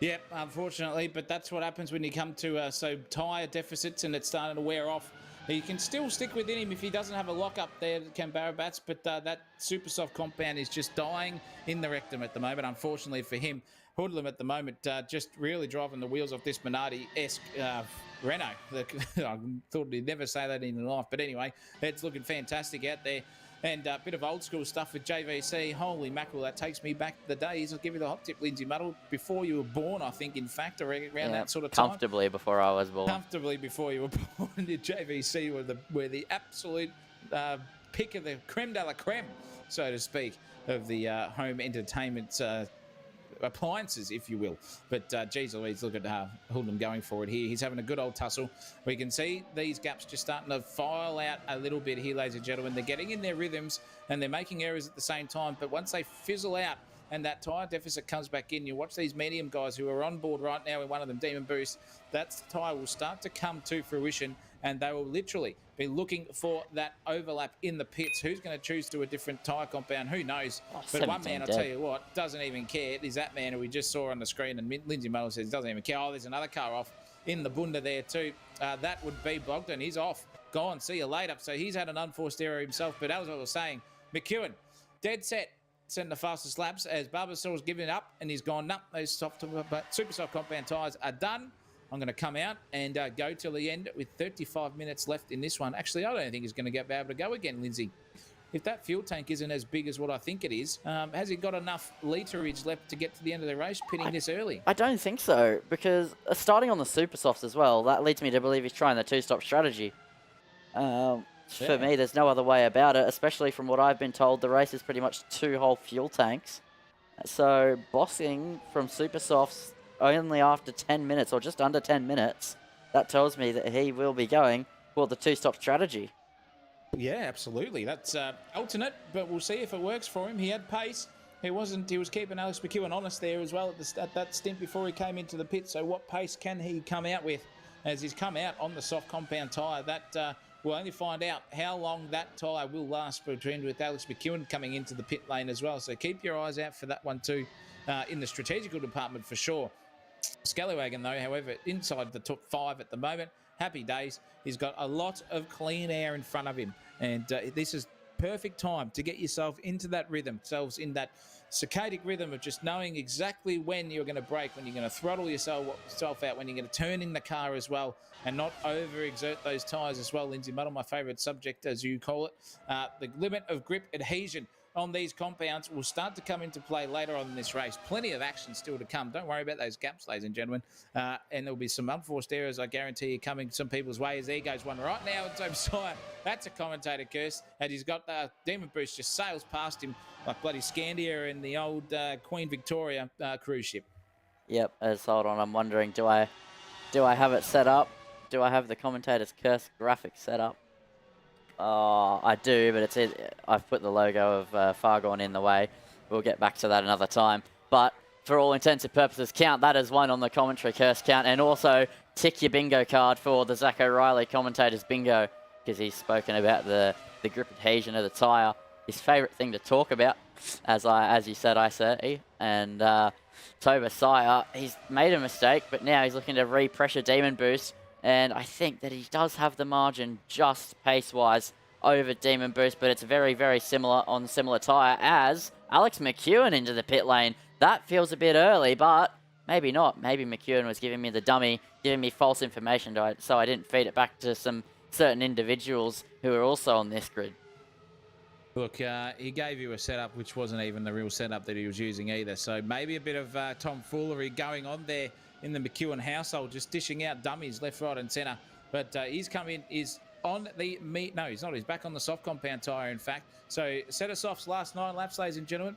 Yep, unfortunately, but that's what happens when you come to tyre deficits and it's starting to wear off. You can still stick within him if he doesn't have a lock-up there, Ken Barabats, but that super soft compound is just dying in the rectum at the moment, unfortunately for him. Hoodlum at the moment just really driving the wheels off this Minardi-esque Renault. I thought he'd never say that in life, but anyway, it's looking fantastic out there. And a bit of old school stuff with JVC. Holy mackerel, that takes me back to the days. I'll give you the hot tip, Lindsay Muddle. Before you were born, I think, in fact, around that sort of time. Comfortably before I was born. Comfortably before you were born. The JVC were the absolute pick of the creme de la creme, so to speak, of the home entertainment appliances, if you will. But geez Louise, look at Hoodlum going for it here. He's having a good old tussle. We can see these gaps just starting to file out a little bit here, ladies and gentlemen. They're getting in their rhythms and they're making errors at the same time. But once they fizzle out and that tyre deficit comes back in, you watch these medium guys who are on board right now in one of them, Demon Boost, that tyre will start to come to fruition and they will literally be looking for that overlap in the pits. Who's going to choose to a different tyre compound? Who knows? But one man, I'll tell you what, doesn't even care. It is that man who we just saw on the screen, and Lindsay Muller says doesn't even care. Oh, there's another car off in the bunda there too. That would be Bogdan. He's off. Gone. See you later. So he's had an unforced error himself, but that was what I was saying. McEwen, dead set. Sending the fastest laps as Barbasol's giving it up, and he's gone, nope, those super soft compound tyres are done. I'm going to come out and go till the end with 35 minutes left in this one. Actually, I don't think he's going to be able to go again, Lindsay. If that fuel tank isn't as big as what I think it is, has he got enough literage left to get to the end of the race pitting this early? I don't think so, because starting on the super softs as well, that leads me to believe he's trying the two-stop strategy. For me, there's no other way about it, especially from what I've been told, the race is pretty much 2 whole fuel tanks. So bossing from super softs only after 10 minutes or just under 10 minutes, that tells me that he will be going for the two-stop strategy. Yeah, absolutely. That's alternate, but we'll see if it works for him. He had pace. He was keeping Alex McEwen honest there as well at that stint before he came into the pit. So what pace can he come out with as he's come out on the soft compound tyre. That we'll only find out how long that tyre will last between with Alex McEwen coming into the pit lane as well. So keep your eyes out for that one too in the strategical department for sure. Scallywagon, though, however, inside the top 5 at the moment. Happy days. He's got a lot of clean air in front of him. And this is perfect time to get yourself into that rhythm, yourselves in that circadian rhythm of just knowing exactly when you're going to brake, when you're going to throttle yourself out, when you're going to turn in the car as well, and not overexert those tyres as well. Lindsay Muddle, my favourite subject, as you call it. The limit of grip adhesion on these compounds will start to come into play later on in this race. Plenty of action still to come. Don't worry about those gaps, ladies and gentlemen. And there'll be some unforced errors, I guarantee you, coming some people's way. As there goes one right now in Josiah. That's a commentator curse. And he's got Demon Boost just sails past him like bloody Scandia in the old Queen Victoria cruise ship. Yep, hold on. I'm wondering, do I have it set up? Do I have the commentator's curse graphic set up? Oh, I do, but I've put the logo of Fargone in the way. We'll get back to that another time. But for all intents and purposes, count that as one on the commentary curse count. And also tick your bingo card for the Zach O'Reilly commentator's bingo, because he's spoken about the grip adhesion of the tyre. His favourite thing to talk about, as you said, I say. And Toba Sire, he's made a mistake, but now he's looking to re-pressure Demon Boost. And I think that he does have the margin just pace-wise over Demon Boost, but it's very, very similar on similar tyre as Alex McEwen into the pit lane. That feels a bit early, but maybe not. Maybe McEwen was giving me the dummy, giving me false information, so I didn't feed it back to some certain individuals who are also on this grid. Look, he gave you a setup which wasn't even the real setup that he was using either. So maybe a bit of tomfoolery going on there in the McEwen household, just dishing out dummies left, right and centre. But he's come in, is on the meat. No, he's not. He's back on the soft compound tyre, in fact. So set of softs last 9 laps, ladies and gentlemen.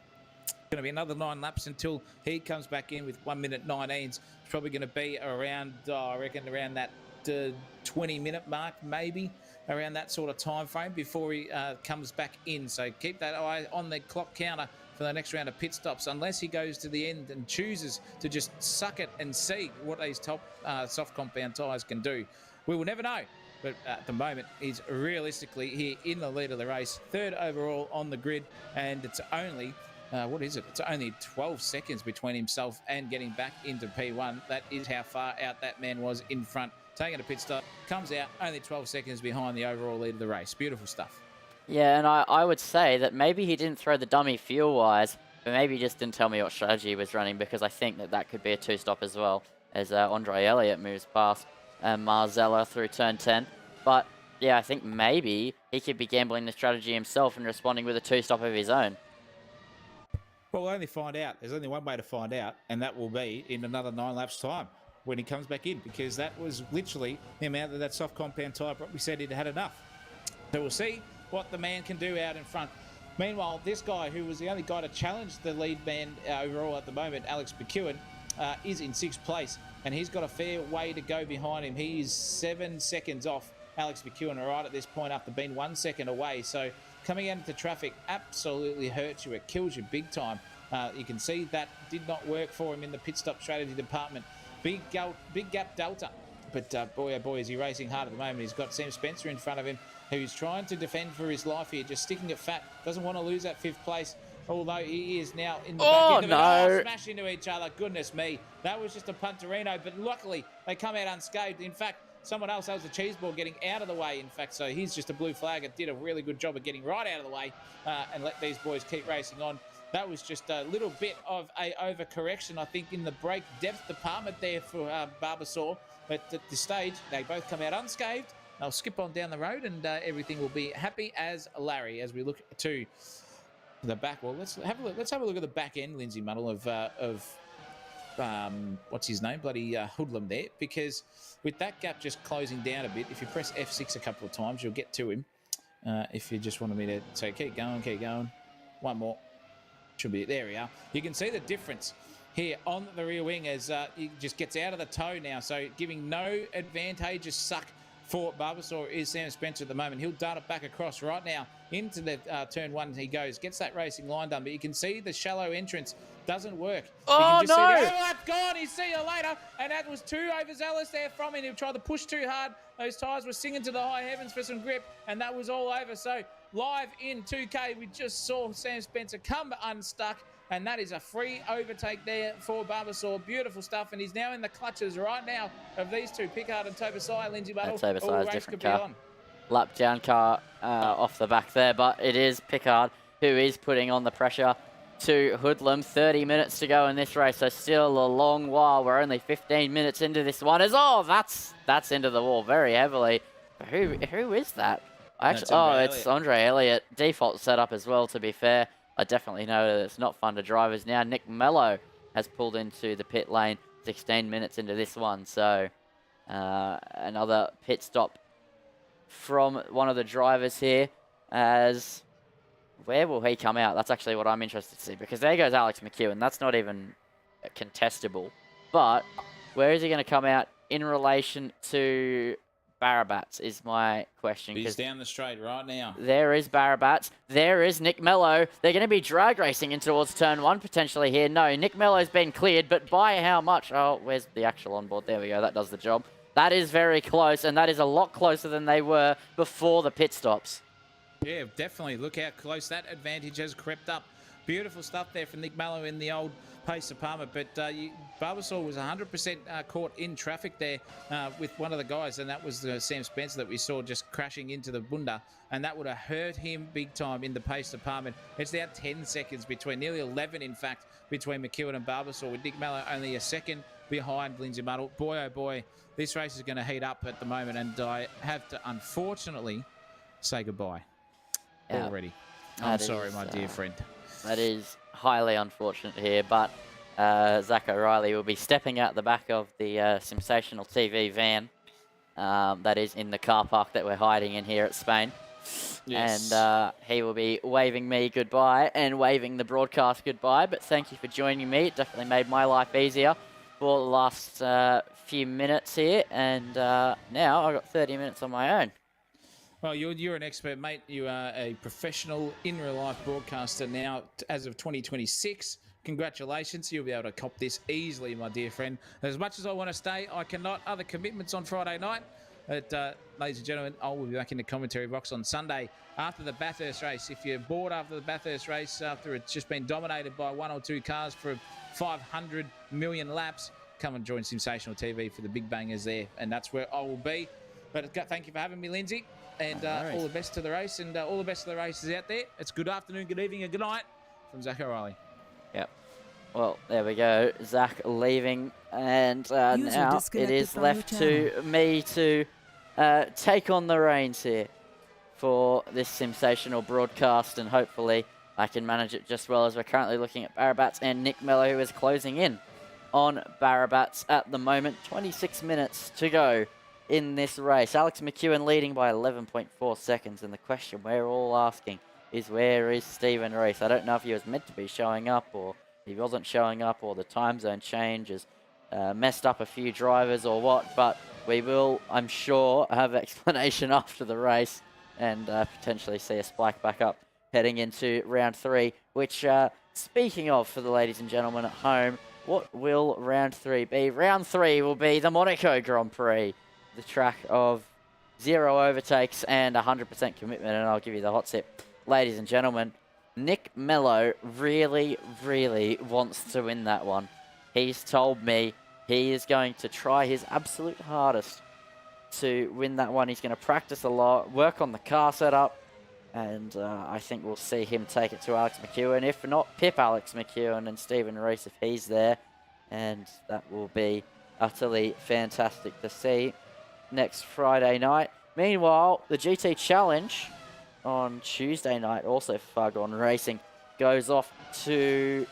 Going to be another 9 laps until he comes back in with 1 minute 19s. It's probably going to be around, I reckon, around that 20-minute mark, maybe around that sort of time frame before he comes back in. So keep that eye on the clock counter for the next round of pit stops, unless he goes to the end and chooses to just suck it and see what these top soft compound tyres can do. We will never know, but at the moment, he's realistically here in the lead of the race, 3rd overall on the grid, and it's only, It's only 12 seconds between himself and getting back into P1. That is how far out that man was in front. Taking a pit stop, comes out only 12 seconds behind the overall lead of the race. Beautiful stuff. Yeah, and I would say that maybe he didn't throw the dummy fuel-wise, but maybe he just didn't tell me what strategy he was running, because I think that could be a 2-stop as well, as Andre Elliott moves past Marzella through turn 10. But, yeah, I think maybe he could be gambling the strategy himself and responding with a 2-stop of his own. Well, we'll only find out. There's only one way to find out, and that will be in another 9 laps' time when he comes back in, because that was literally the amount that soft compound tyre probably said he'd had enough. So we'll see what the man can do out in front. Meanwhile, this guy, who was the only guy to challenge the lead man overall at the moment, Alex McEwen, is in 6th place, and he's got a fair way to go behind him. He is 7 seconds off Alex McEwen right at this point after being 1 second away. So coming out into traffic absolutely hurts you. It kills you big time. You can see that did not work for him in the pit stop strategy department. Big gap delta. But boy, oh boy, is he racing hard at the moment. He's got Sam Spencer in front of him, who's trying to defend for his life here, just sticking it fat. Doesn't want to lose that 5th place, although he is now in the back end of it. Oh, smash into each other. Goodness me. That was just a punterino, but luckily they come out unscathed. In fact, someone else has the cheese ball getting out of the way, in fact, so he's just a blue flag. It did a really good job of getting right out of the way and let these boys keep racing on. That was just a little bit of a overcorrection, I think, in the brake depth department there for Barbasor. But at this stage, they both come out unscathed. They'll skip on down the road, and everything will be happy as Larry as we look to the back. Well, let's have a look. Let's have a look at the back end, Lindsay Muddle, of what's his name, bloody Hoodlum there, because with that gap just closing down a bit, if you press F6 a couple of times, you'll get to him. If you just wanted me to say, keep going, one more. Should be, there we are. You can see the difference here on the rear wing as he just gets out of the toe now, so giving no advantageous suck for Barbasol is Sam Spencer at the moment. He'll dart it back across right now into the turn one. He goes, gets that racing line done, but you can see the shallow entrance doesn't work. Oh, you can just no! see the overlap gone. You see you later, and that was too overzealous there from him. He tried to push too hard. Those tyres were singing to the high heavens for some grip, and that was all over. So live in 2K, we just saw Sam Spencer come unstuck. And that is a free overtake there for Barbasol. Beautiful stuff. And he's now in the clutches right now of these two, Pickard and Tobasai. Lindsay Battle. Tobasai's different car. Lap down car off the back there, but it is Pickard who is putting on the pressure to Hoodlum. 30 minutes to go in this race, so still a long while. We're only 15 minutes into this one. That's into the wall very heavily. Who is that? Actually, it's Andre Elliott. Default setup as well, to be fair. I definitely know that it's not fun to drivers now. Nick Mello has pulled into the pit lane 16 minutes into this one. So another pit stop from one of the drivers here. As where will he come out? That's actually what I'm interested to see, because there goes Alex McEwen. That's not even contestable. But where is he going to come out in relation to Barabats is my question. He's down the straight right now. There is Barabats. There is Nick Mello. They're going to be drag racing in towards turn one potentially here. No, Nick Mello's been cleared, but by how much? Oh, where's the actual onboard? There we go. That does the job. That is very close, and that is a lot closer than they were before the pit stops. Yeah, definitely. Look how close that advantage has crept up. Beautiful stuff there from Nick Mello in the old pace department, but Barbasol was 100% caught in traffic there with one of the guys, and that was Sam Spencer that we saw just crashing into the bunda, and that would have hurt him big time in the pace department. It's now 10 seconds between, nearly 11 in fact, between McEwen and Barbasol, with Nick Mello only a second behind Lindsay Muddle. Boy, oh boy, this race is going to heat up at the moment, and I have to unfortunately say goodbye already. I'm sorry, my dear friend. That is highly unfortunate here, but Zach O'Reilly will be stepping out the back of the Sensational TV van that is in the car park that we're hiding in here at Spain. Yes. And he will be waving me goodbye and waving the broadcast goodbye, but thank you for joining me. It definitely made my life easier for the last few minutes here, and now I've got 30 minutes on my own. Well, you're an expert, mate. You are a professional in real life broadcaster now as of 2026. Congratulations. You'll be able to cop this easily, my dear friend. As much as I want to stay, I cannot. Other commitments on Friday night. But, ladies and gentlemen, I will be back in the commentary box on Sunday after the Bathurst race. If you're bored after the Bathurst race, after it's just been dominated by one or two cars for 500 million laps, come and join Sensational TV for the big bangers there. And that's where I will be. But thank you for having me, Lindsay. And all the best to the race, and all the best to the races out there. It's good afternoon, good evening, and good night from Zach O'Reilly. Yep. Well, there we go. Zach leaving, and now it is left to me to take on the reins here for this sensational broadcast, and hopefully I can manage it just well, as we're currently looking at Barabats and Nick Mello, who is closing in on Barabats at the moment. 26 minutes to go in this race. Alex McEwen leading by 11.4 seconds, and the question we're all asking is, where is Stephen Rees? I don't know if he was meant to be showing up, or he wasn't showing up, or the time zone change has messed up a few drivers or what, but we will, I'm sure, have explanation after the race, and potentially see a spike back up heading into round 3, which, speaking of, for the ladies and gentlemen at home, what will round 3 be? Round 3 will be the Monaco Grand Prix, the track of 0 overtakes and 100% commitment, and I'll give you the hot tip. Ladies and gentlemen, Nick Mello really, really wants to win that one. He's told me he is going to try his absolute hardest to win that one. He's going to practice a lot, work on the car setup, and I think we'll see him take it to Alex McEwen. If not, pip Alex McEwen and Stephen Rees if he's there, and that will be utterly fantastic to see next Friday night. Meanwhile, the GT Challenge on Tuesday night, also for Fargone Racing, goes off to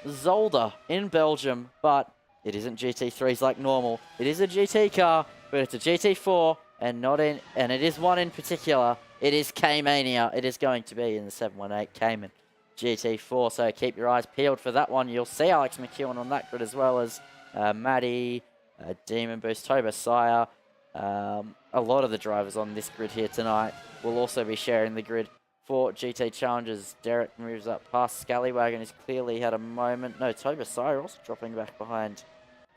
Zolder in Belgium, but it isn't GT3s like normal. It is a GT car, but it's a GT4, and it is one in particular. It is K-Mania. It is going to be in the 718 Cayman GT4, so keep your eyes peeled for that one. You'll see Alex McEwen on that grid, as well as Maddie, Demon Boost, Toba Sire, a lot of the drivers on this grid here tonight will also be sharing the grid for GT Challenges. Derek moves up past Scallywagon, who's clearly had a moment. No, Toba Sire also dropping back behind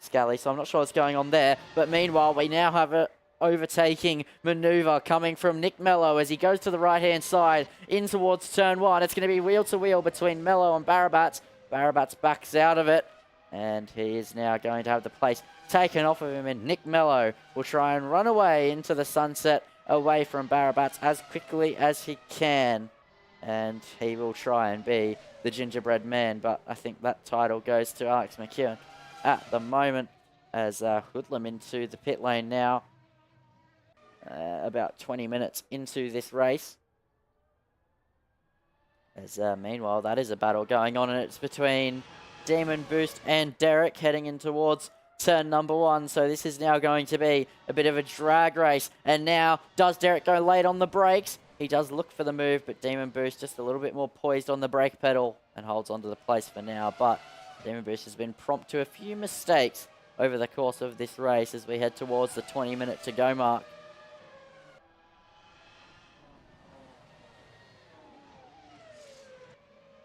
Scally, so I'm not sure what's going on there. But meanwhile, we now have a overtaking maneuver coming from Nick Mello as he goes to the right-hand side in towards turn 1. It's going to be wheel-to-wheel between Mello and Barabats. Barabats backs out of it, and he is now going to have the place taken off of him, and Nick Mello will try and run away into the sunset away from Barabats as quickly as he can. And he will try and be the gingerbread man, but I think that title goes to Alex McEwen at the moment as Hoodlum into the pit lane now. About 20 minutes into this race. As meanwhile, that is a battle going on, and it's between Demon Boost and Derek heading in towards turn number 1. So this is now going to be a bit of a drag race. And now, does Derek go late on the brakes? He does look for the move, but Demon Boost just a little bit more poised on the brake pedal and holds onto the place for now. But Demon Boost has been prompt to a few mistakes over the course of this race as we head towards the 20-minute to go mark.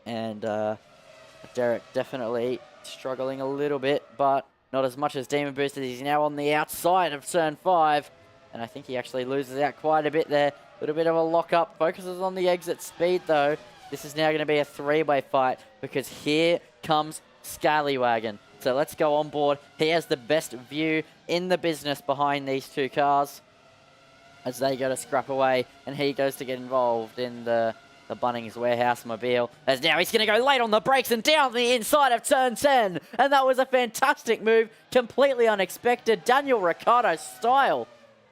And Derek definitely struggling a little bit, but not as much as Demon Boost, as he's now on the outside of turn 5. And I think he actually loses out quite a bit there. A little bit of a lock-up. Focuses on the exit speed, though. This is now going to be a 3-way fight because here comes Scallywagon. So let's go on board. He has the best view in the business behind these two cars as they go to scrap away, and he goes to get involved in the Bunnings Warehouse Mobile. As now he's going to go late on the brakes and down the inside of turn 10. And that was a fantastic move, completely unexpected. Daniel Ricciardo style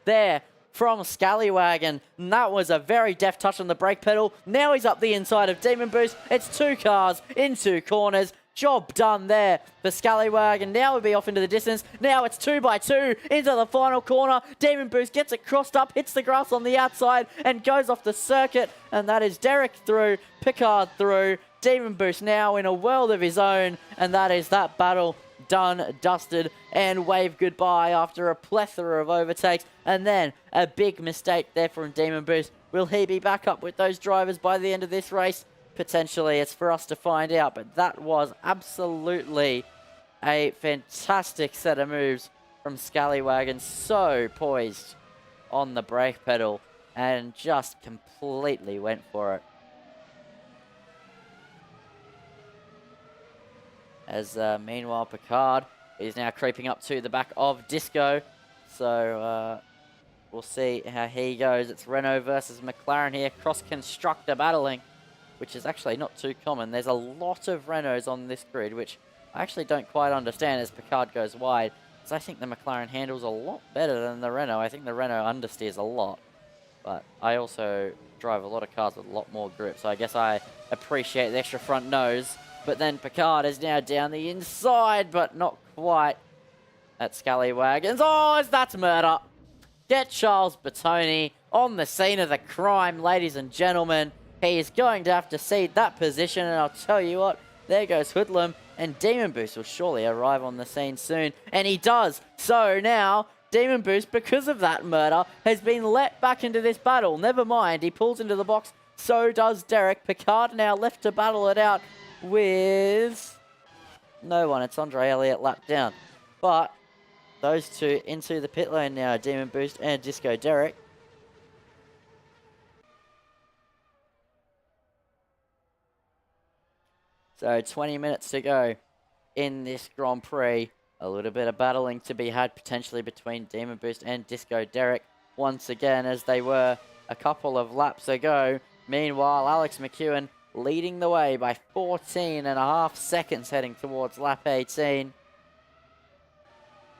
there from Scallywagon. And that was a very deft touch on the brake pedal. Now he's up the inside of Demon Boost. It's 2 cars in 2 corners. Job done there for Scallywagon. Now we'll be off into the distance. Now it's 2x2 into the final corner. Demon Boost gets it crossed up, hits the grass on the outside, and goes off the circuit. And that is Derek through, Picard through. Demon Boost now in a world of his own. And that is that battle done, dusted, and wave goodbye after a plethora of overtakes. And then a big mistake there from Demon Boost. Will he be back up with those drivers by the end of this race? Potentially, it's for us to find out, but that was absolutely a fantastic set of moves from Scallywagon. So poised on the brake pedal and just completely went for it. As meanwhile, Picard is now creeping up to the back of Disco. So we'll see how he goes. It's Renault versus McLaren here. Cross-constructor battling, which is actually not too common. There's a lot of Renaults on this grid, which I actually don't quite understand as Picard goes wide, because I think the McLaren handles a lot better than the Renault. I think the Renault understeers a lot, but I also drive a lot of cars with a lot more grip, so I guess I appreciate the extra front nose. But then Picard is now down the inside, but not quite at Scallywagons. Oh, that's murder. Get Charles Bertoni on the scene of the crime, ladies and gentlemen. He is going to have to cede that position, and I'll tell you what, there goes Hoodlum, and Demon Boost will surely arrive on the scene soon, and he does. So now, Demon Boost, because of that murder, has been let back into this battle. Never mind, he pulls into the box, so does Derek. Picard now left to battle it out with no one. It's Andre Elliott lapped down. But those two into the pit lane now, Demon Boost and Disco Derek. So 20 minutes to go in this Grand Prix. A little bit of battling to be had potentially between Demon Boost and Disco Derek once again, as they were a couple of laps ago. Meanwhile, Alex McEwen leading the way by 14.5 seconds heading towards lap 18.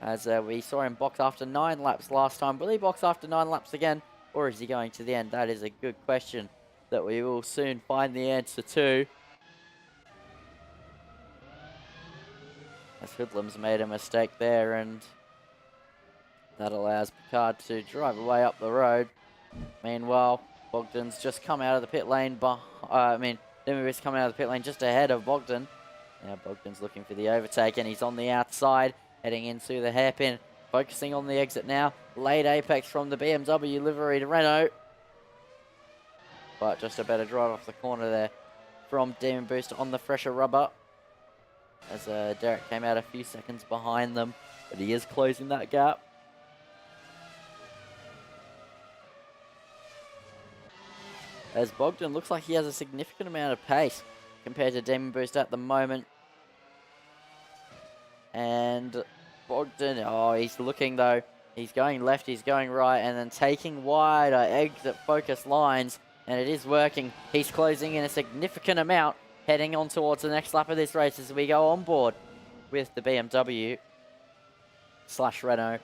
As we saw him box after 9 laps last time. Will he box after 9 laps again, or is he going to the end? That is a good question that we will soon find the answer to. As Hoodlum's made a mistake there, and that allows Picard to drive away up the road. Meanwhile, Bogdan's just come out of the pit lane. Demiris coming out of the pit lane just ahead of Bogdan. Now Bogdan's looking for the overtake, and he's on the outside, heading into the hairpin. focusing on the exit now. Late apex from the BMW liveried Renault. But just a better drive off the corner there from Demon Boost on the fresher rubber. As Derek came out a few seconds behind them. But he is closing that gap. As Bogdan looks like he has a significant amount of pace compared to Demon Boost at the moment. And Bogdan, oh, he's looking though. He's going left, he's going right, and then taking wider exit focus lines. And it is working. He's closing in a significant amount, heading on towards the next lap of this race as we go on board with the BMW / Renault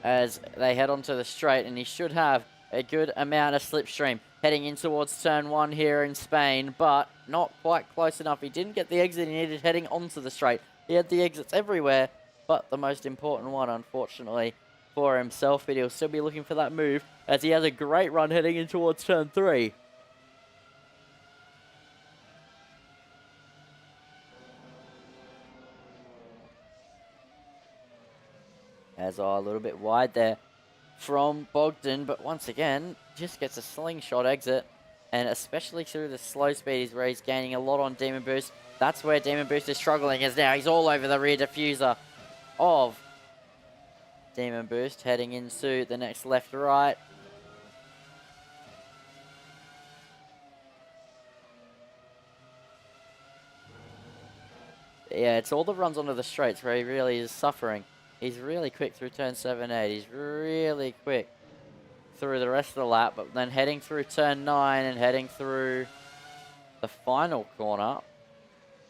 as they head onto the straight, and he should have a good amount of slipstream heading in towards turn 1 here in Spain, but not quite close enough. He didn't get the exit he needed heading onto the straight. He had the exits everywhere, but the most important one, unfortunately, for himself, but he'll still be looking for that move as he has a great run heading in towards turn 3. As a little bit wide there from Bogdan, but once again, just gets a slingshot exit, and especially through the slow speeds where he's gaining a lot on Demon Boost. That's where Demon Boost is struggling, as now he's all over the rear diffuser of Demon Boost, heading into the next left-right. Yeah, it's all the runs onto the straights where he really is suffering. He's really quick through turn 7, 8. He's really quick through the rest of the lap, but then heading through turn 9 and heading through the final corner,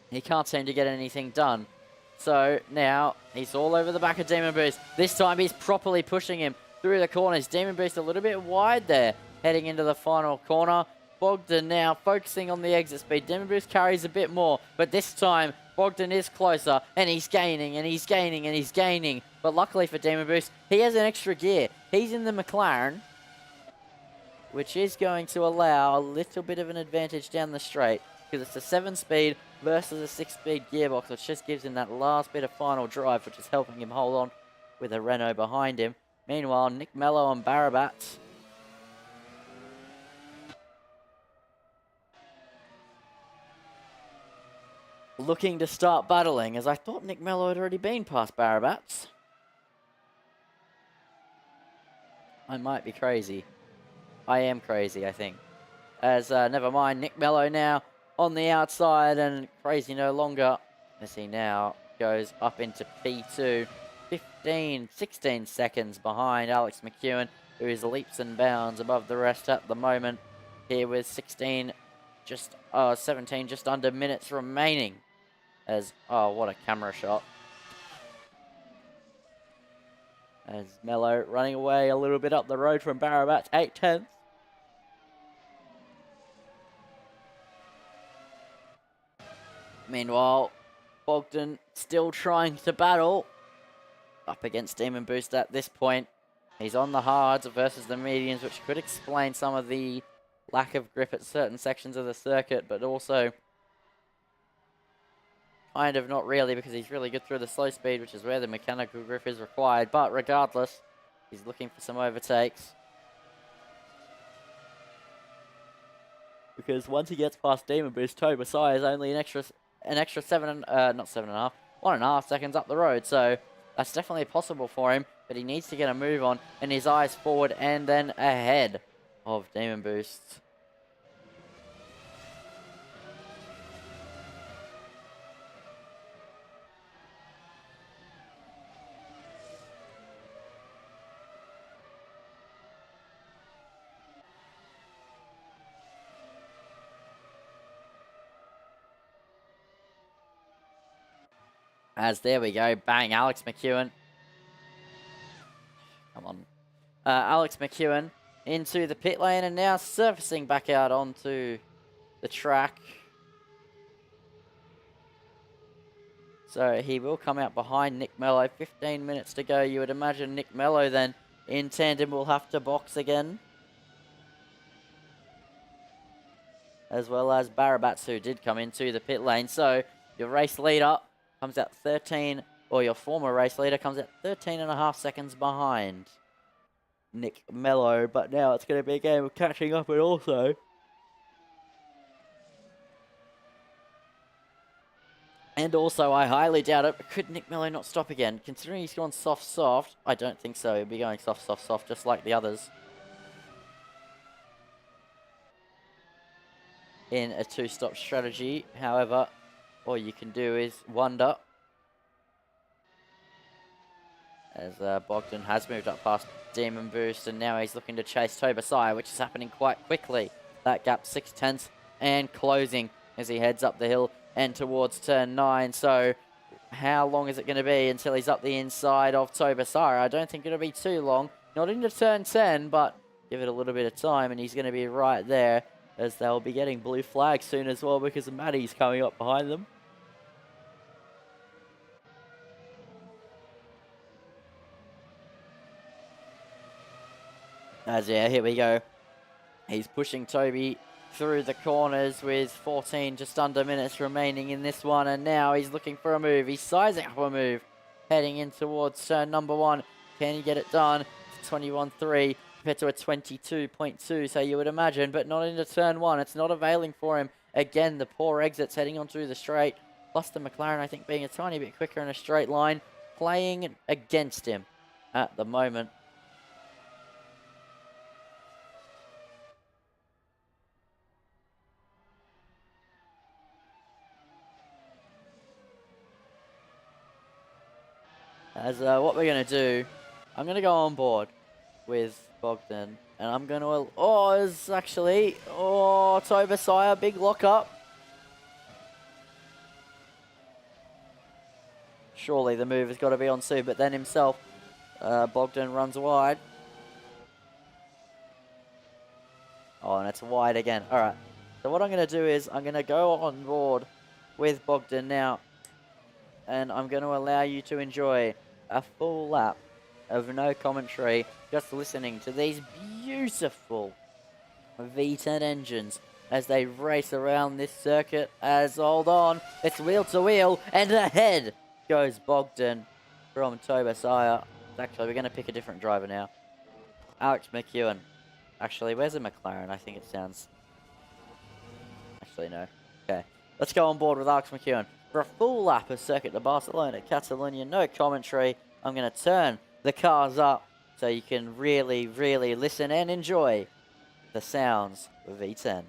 he can't seem to get anything done. So now he's all over the back of Demon Boost. This time he's properly pushing him through the corners. Demon Boost a little bit wide there, heading into the final corner. Bogdan now focusing on the exit speed. Demon Boost carries a bit more, but this time Bogdan is closer, and he's gaining, and he's gaining, and he's gaining. But luckily for Demon Boost, he has an extra gear. He's in the McLaren, which is going to allow a little bit of an advantage down the straight, because it's a 7-speed versus a 6-speed gearbox, which just gives him that last bit of final drive, which is helping him hold on with a Renault behind him. Meanwhile, Nick Mello and Barabat looking to start battling, as I thought Nick Mello had already been past Barabats. I might be crazy. I am crazy, I think. As, never mind, Nick Mello now on the outside, and crazy no longer, as he now goes up into P2. 16 seconds behind Alex McEwen, who is leaps and bounds above the rest at the moment, here with 17 just under minutes remaining. As, oh, what a camera shot. As Mello running away a little bit up the road from Barabat, 8/10. Meanwhile, Bogdan still trying to battle up against Demon Boost at this point. He's on the hards versus the mediums, which could explain some of the lack of grip at certain sections of the circuit, but also kind of not really, because he's really good through the slow speed, which is where the mechanical grip is required. But regardless, he's looking for some overtakes, because once he gets past Demon Boost, Toe Messiah is only an extra 1.5 seconds up the road. So that's definitely possible for him, but he needs to get a move on, and his eyes forward and then ahead of Demon Boost. As there we go, bang, Alex McEwen. Come on. Alex McEwen into the pit lane and now surfacing back out onto the track. So he will come out behind Nick Mello. 15 minutes to go. You would imagine Nick Mello then in tandem will have to box again, as well as Barabats, who did come into the pit lane. So your race leader comes out 13 or your former race leader, comes at 13.5 seconds behind Nick Mello. But now it's going to be a game of catching up, and also... I highly doubt it. Could Nick Mello not stop again? Considering he's gone soft, I don't think so. He'll be going soft, just like the others. In a two-stop strategy. However, all you can do is wonder. As Bogdan has moved up past Demon Boost, and now he's looking to chase Tobasai, which is happening quite quickly. That gap 6/10 and closing as he heads up the hill and towards turn 9. So how long is it going to be until he's up the inside of Tobasai? I don't think it'll be too long. Not into turn 10, but give it a little bit of time, and he's going to be right there, as they'll be getting blue flag soon as well because Maddie's coming up behind them. Here we go. He's pushing Toby through the corners with 14 just under minutes remaining in this one, and now he's looking for a move. He's sizing up a move, heading in towards turn number 1. Can he get it done? 21.3 compared to a 22.2, so you would imagine, but not into turn 1. It's not availing for him. Again, the poor exits heading onto the straight, plus the McLaren, I think, being a tiny bit quicker in a straight line, playing against him at the moment. As what we're going to do, I'm going to go on board with Bogdan, and I'm going to... Tobasai, big lock-up. Surely the move has got to be on Sue, but then himself, Bogdan runs wide. Oh, and it's wide again. All right. So what I'm going to do is I'm going to go on board with Bogdan now, and I'm going to allow you to enjoy a full lap of no commentary, just listening to these beautiful V10 engines as they race around this circuit. Hold on, it's wheel to wheel, and ahead goes Bogdan from Tobasai. Actually, we're going to pick a different driver now. Alex McEwen. Actually, where's the McLaren? I think it sounds... Actually, no. Okay, let's go on board with Alex McEwen for a full lap of circuit to Barcelona, Catalonia. No commentary. I'm going to turn the cars up so you can really, really listen and enjoy the sounds of V10.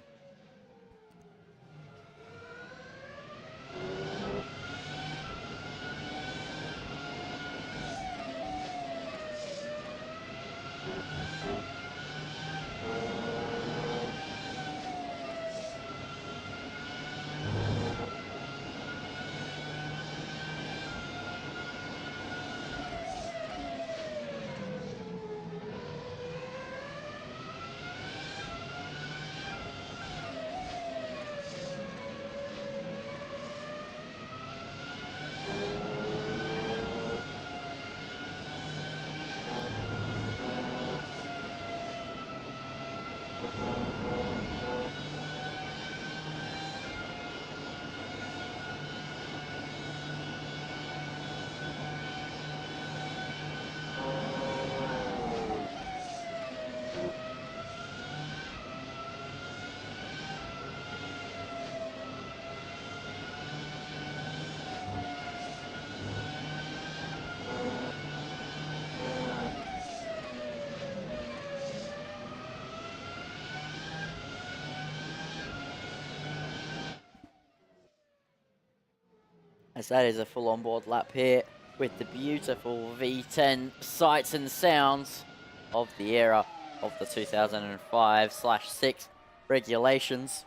As that is a full on-board lap here with the beautiful V10 sights and sounds of the era of the 2005/6 regulations.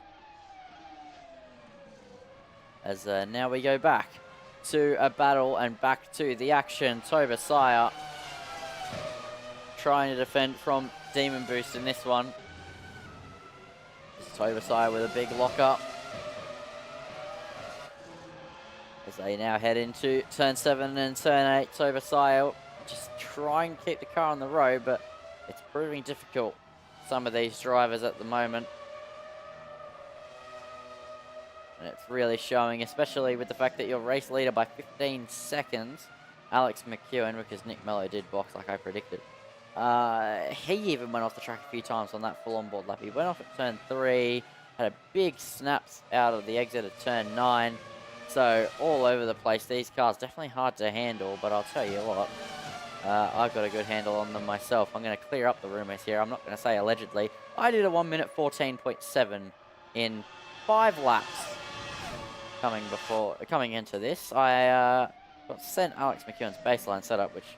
As now we go back to a battle and back to the action. Tobasai trying to defend from Demon Boost in this one. Tobasai with a big lock-up. As they now head into turn 7 and turn 8, Tobasai just trying to keep the car on the road, but it's proving difficult for some of these drivers at the moment. And it's really showing, especially with the fact that you're race leader by 15 seconds. Alex McEwen, because Nick Mello did box like I predicted. He even went off the track a few times on that full on-board lap. He went off at turn 3, had a big snaps out of the exit at turn 9. So all over the place. These cars definitely hard to handle, but I'll tell you what, I've got a good handle on them myself. I'm going to clear up the rumors here. I'm not going to say allegedly. I did a 1 minute 14.7 in 5 laps coming into this. I got sent Alex McEwen's baseline setup, which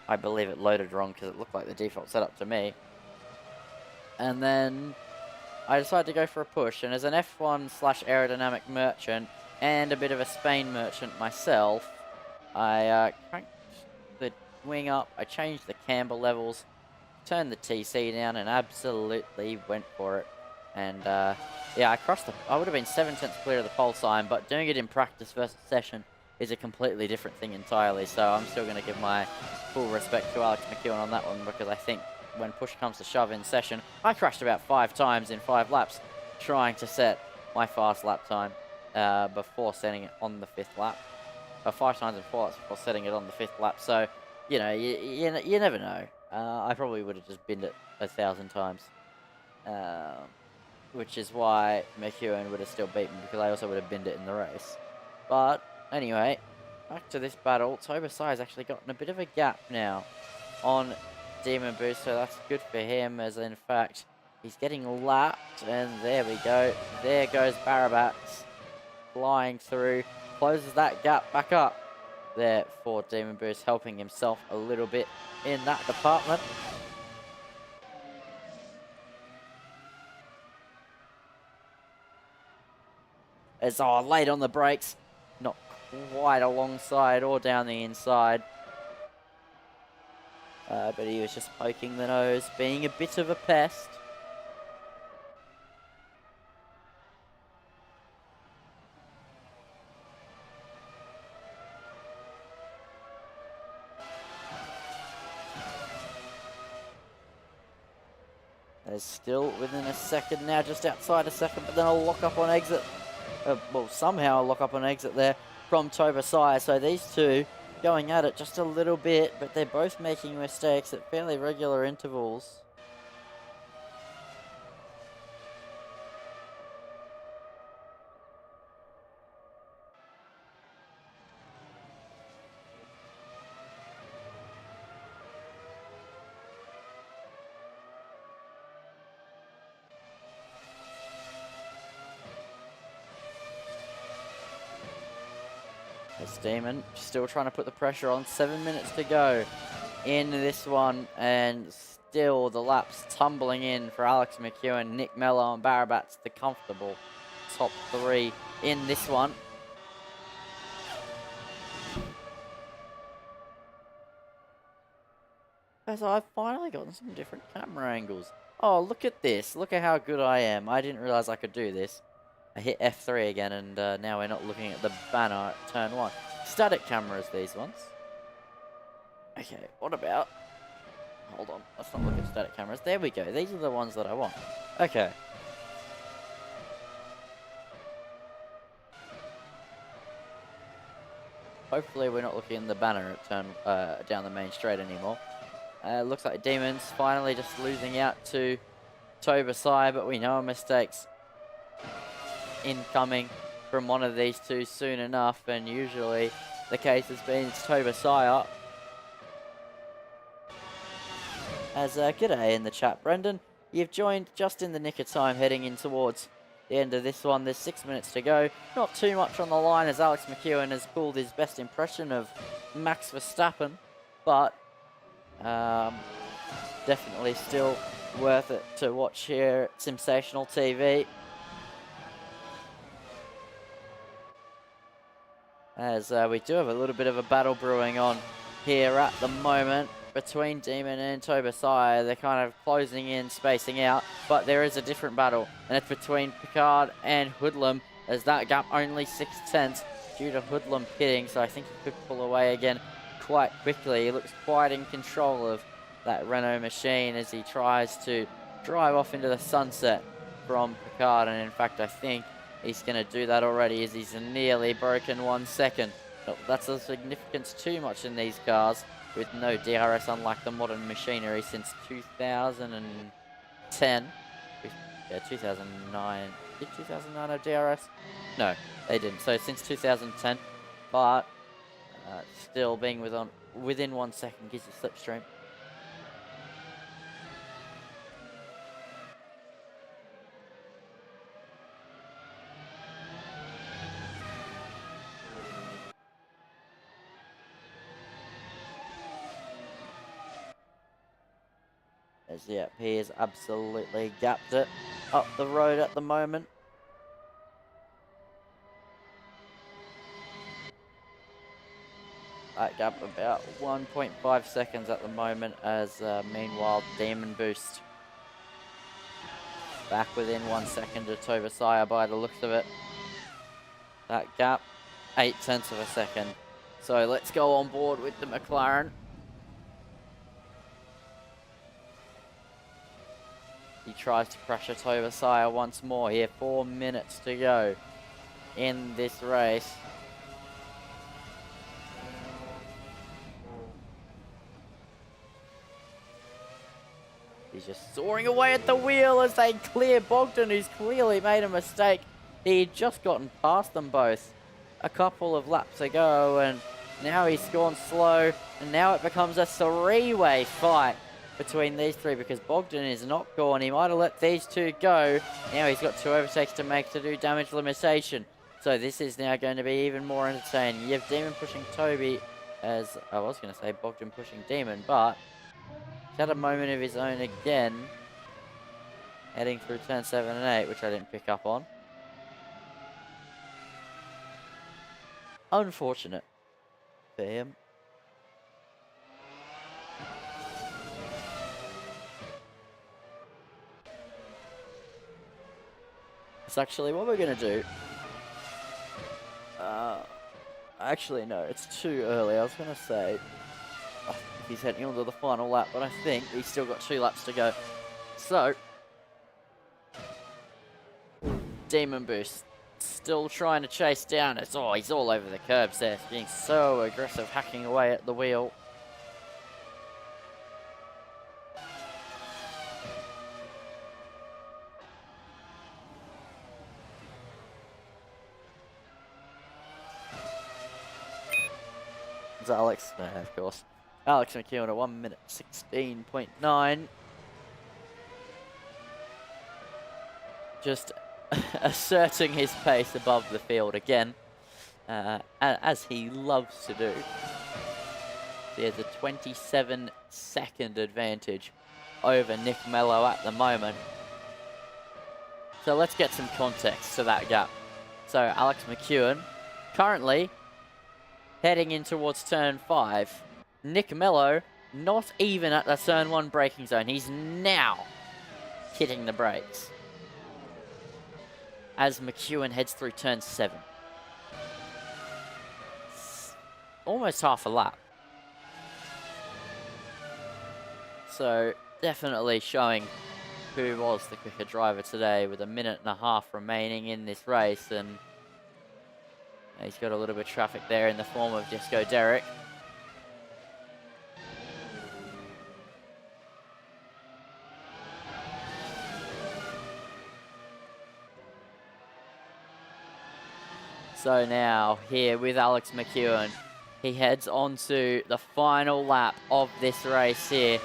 I believe it loaded wrong because it looked like the default setup to me. And then I decided to go for a push, and as an F1/aerodynamic merchant and a bit of a Spain merchant myself, I cranked the wing up, I changed the camber levels, turned the TC down, and absolutely went for it. And yeah, I would have been 7/10 clear of the pole sign, but doing it in practice versus session is a completely different thing entirely. So I'm still going to give my full respect to Alex McEwen on that one, because I think when push comes to shove in session, I crashed about 5 times in 5 laps trying to set my fast lap time before setting it on the 5th lap. 5 times in 4 laps before setting it on the 5th lap. So, you know, you never know. I probably would have just binned it 1,000 times. Which is why McEwen would have still beaten me, because I also would have binned it in the race. But anyway, back to this battle. Tobasai has actually gotten a bit of a gap now on Demon Boost, so that's good for him, as in fact he's getting lapped, and there we go. There goes Barabats flying through, closes that gap back up there for Demon Boost, helping himself a little bit in that department. As late on the brakes, not quite alongside or down the inside. But he was just poking the nose, being a bit of a pest. They're still within a second now, just outside a second, but then a lock up on exit. Well, somehow a lock up on exit there from Tobasai. So these two going at it just a little bit, but they're both making mistakes at fairly regular intervals. As Demon still trying to put the pressure on. 7 minutes to go in this one, and still the laps tumbling in for Alex McEwen, Nick Mello, and Barabats, the comfortable top 3 in this one. As I've finally gotten some different camera angles. Oh, look at this. Look at how good I am. I didn't realize I could do this. I hit F3 again, and now we're not looking at the banner at turn 1. Static cameras, these ones. Okay, what about... Hold on, let's not look at static cameras. There we go, these are the ones that I want. Okay. Hopefully we're not looking at the banner at turn down the main straight anymore. Looks like Demon's finally just losing out to Tobasai, but we know mistakes incoming from one of these two soon enough, and usually the case has been it's Tobasai. As g'day in the chat, Brendan. You've joined just in the nick of time, heading in towards the end of this one. There's 6 minutes to go. Not too much on the line, as Alex McEwen has pulled his best impression of Max Verstappen, but definitely still worth it to watch here at Sensational TV. As we do have a little bit of a battle brewing on here at the moment between Demon and Tobasai. They're kind of closing in, spacing out, but there is a different battle, and it's between Picard and Hoodlum, as that gap only 6/10 due to Hoodlum pitting, so I think he could pull away again quite quickly. He looks quite in control of that Renault machine as he tries to drive off into the sunset from Picard, and in fact I think he's going to do that already, as he's nearly broken 1 second Well, that's the significance too much in these cars with no DRS, unlike the modern machinery since 2010. Yeah, 2009. Did 2009 have DRS? No, they didn't. So since 2010, but still being within 1 second gives you slipstream. As yeah, he has absolutely gapped it up the road at the moment. That gap about 1.5 seconds at the moment as meanwhile Demon Boost back within 1 second of Tobasaya by the looks of it. That gap, 0.8 of a second. So let's go on board with the McLaren. He tries to pressure Tobasaya once more here. 4 minutes to go in this race. He's just soaring away at the wheel as they clear Bogdan, who's clearly made a mistake. He'd just gotten past them both a couple of laps ago, and now he's gone slow, and now it becomes a three-way fight between these three because Bogdan is not gone. He might have let these two go. Now he's got 2 overtakes to make to do damage limitation. So this is now going to be even more entertaining. You have Demon pushing Toby as, I was going to say Bogdan pushing Demon, but he's had a moment of his own again, heading through turn 7 and 8, which I didn't pick up on. Unfortunate for him. It's actually what we're going to do. Actually, no, it's too early. I was going to say he's heading onto the final lap, but I think he's still got 2 laps to go. So, Demon Boost still trying to chase down. He's all over the curbs there, being so aggressive, hacking away at the wheel. It's Alex, no, of course. Alex McEwen at 1 minute 16.9. Just asserting his pace above the field again, as he loves to do. He has a 27-second advantage over Nick Mello at the moment. So let's get some context to that gap. So Alex McEwen currently heading in towards turn 5. Nick Mello not even at the turn 1 braking zone. He's now hitting the brakes as McEwen heads through turn 7. Almost half a lap. So definitely showing who was the quicker driver today with 1.5 minutes remaining in this race, and he's got a little bit of traffic there in the form of Disco Derek. So now, here with Alex McEwen, he heads on to the final lap of this race here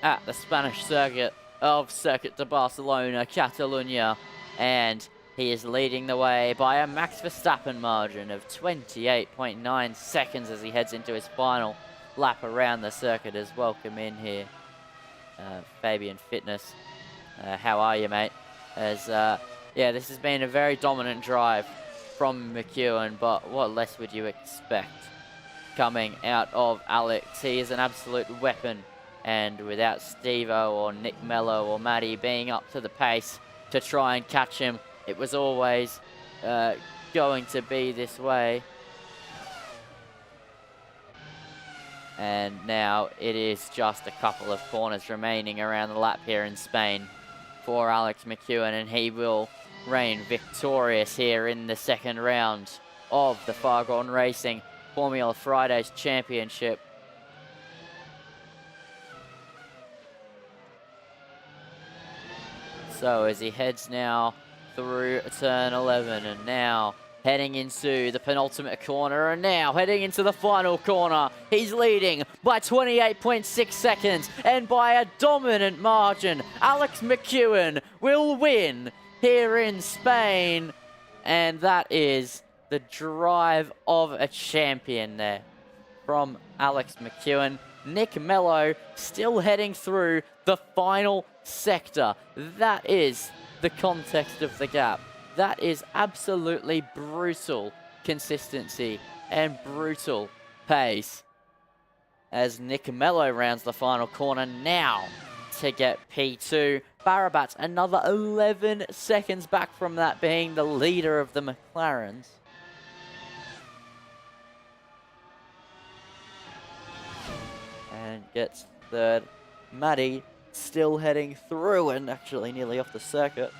at the Spanish circuit of Circuit de Barcelona, Catalunya, and he is leading the way by a Max Verstappen margin of 28.9 seconds as he heads into his final lap around the circuit. As welcome in here, Fabian Fitness. How are you, mate? As yeah, this has been a very dominant drive from McEwen, but what less would you expect coming out of Alex? He is an absolute weapon, and without Steve-O or Nick Mello or Matty being up to the pace to try and catch him, it was always going to be this way. And now it is just a couple of corners remaining around the lap here in Spain for Alex McEwen, and he will reign victorious here in the second round of the Fargone Racing Formula Fridays Championship. So as he heads now through turn 11 and now heading into the penultimate corner and now heading into the final corner. He's leading by 28.6 seconds and by a dominant margin. Alex McEwen will win here in Spain. And that is the drive of a champion there from Alex McEwen. Nick Mello still heading through the final sector. That is the context of the gap. That is absolutely brutal consistency and brutal pace. As Nick Mello rounds the final corner now to get P2. Barabat's another 11 seconds back from that, being the leader of the McLarens. And gets third. Maddie still heading through and actually nearly off the circuit.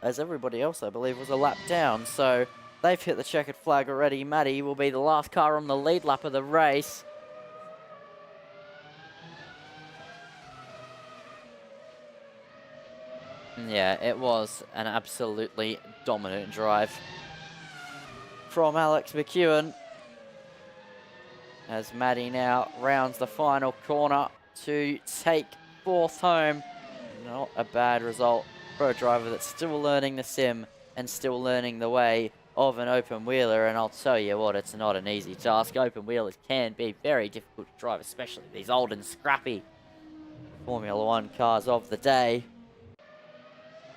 As everybody else, I believe, was a lap down. So they've hit the checkered flag already. Maddie will be the last car on the lead lap of the race. Yeah, it was an absolutely dominant drive from Alex McEwen. As Maddie now rounds the final corner to take fourth home. Not a bad result for a driver that's still learning the sim and still learning the way of an open wheeler. And I'll tell you what, it's not an easy task. Open wheelers can be very difficult to drive, especially these old and scrappy Formula One cars of the day.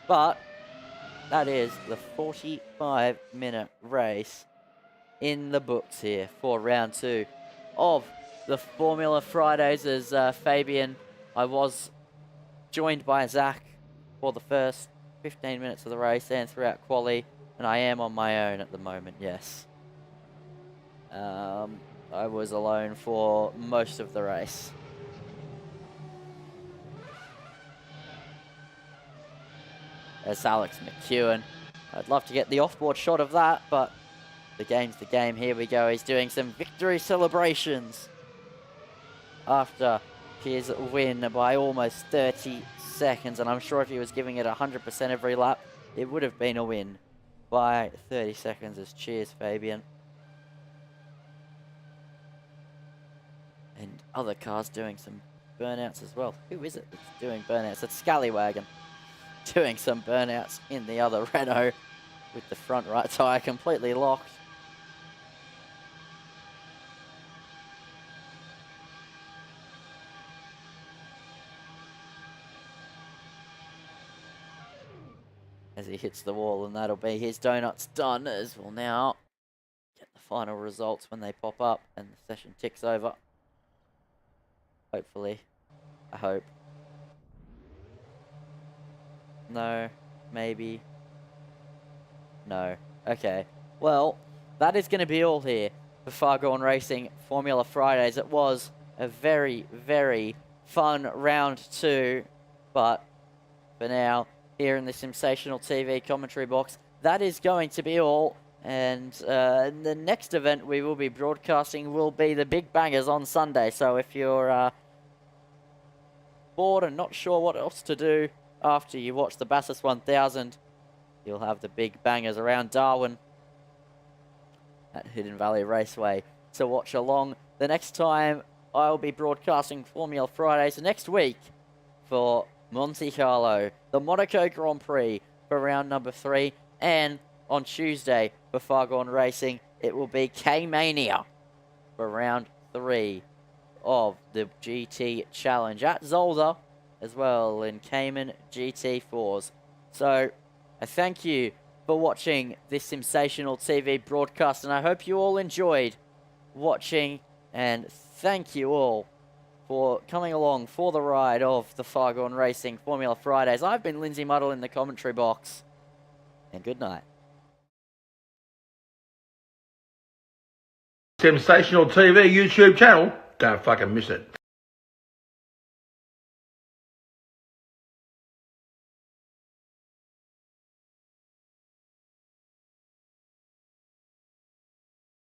But that is the 45-minute race in the books here for round 2 of the Formula Fridays. As Fabian, I was joined by Zach for the first 15 minutes of the race and throughout quali, and I am on my own at the moment, yes. I was alone for most of the race. As Alex McEwen, I'd love to get the off-board shot of that, but the game's the game. Here we go. He's doing some victory celebrations after his win by almost 30 seconds. And I'm sure if he was giving it 100% every lap, it would have been a win by 30 seconds. As cheers, Fabian. And other cars doing some burnouts as well. Who is it that's doing burnouts? It's Scallywagon doing some burnouts in the other Renault with the front right tyre completely locked. As he hits the wall, and that'll be his donuts done, as we'll now get the final results when they pop up and the session ticks over. Hopefully. I hope. No. Maybe. No. Okay. Well, that is going to be all here for Fargone Racing Formula Fridays. It was a very, very fun round 2, but for now, here in the Sensational TV commentary box, that is going to be all. And the next event we will be broadcasting will be the Big Bangers on Sunday. So if you're bored and not sure what else to do after you watch the Bathurst 1000, you'll have the Big Bangers around Darwin at Hidden Valley Raceway to watch along. The next time I'll be broadcasting Formula Fridays next week for Monte Carlo, the Monaco Grand Prix for round number 3, and on Tuesday for Fargone Racing, it will be K-Mania for round 3 of the GT Challenge at Zolder as well in Cayman GT4s. So I thank you for watching this Sensational TV broadcast, and I hope you all enjoyed watching, and thank you all for coming along for the ride of the Fargone Racing Formula Fridays. I've been Lindsay Muddle in the commentary box, and good night. Sensational TV YouTube channel. Don't fucking miss it.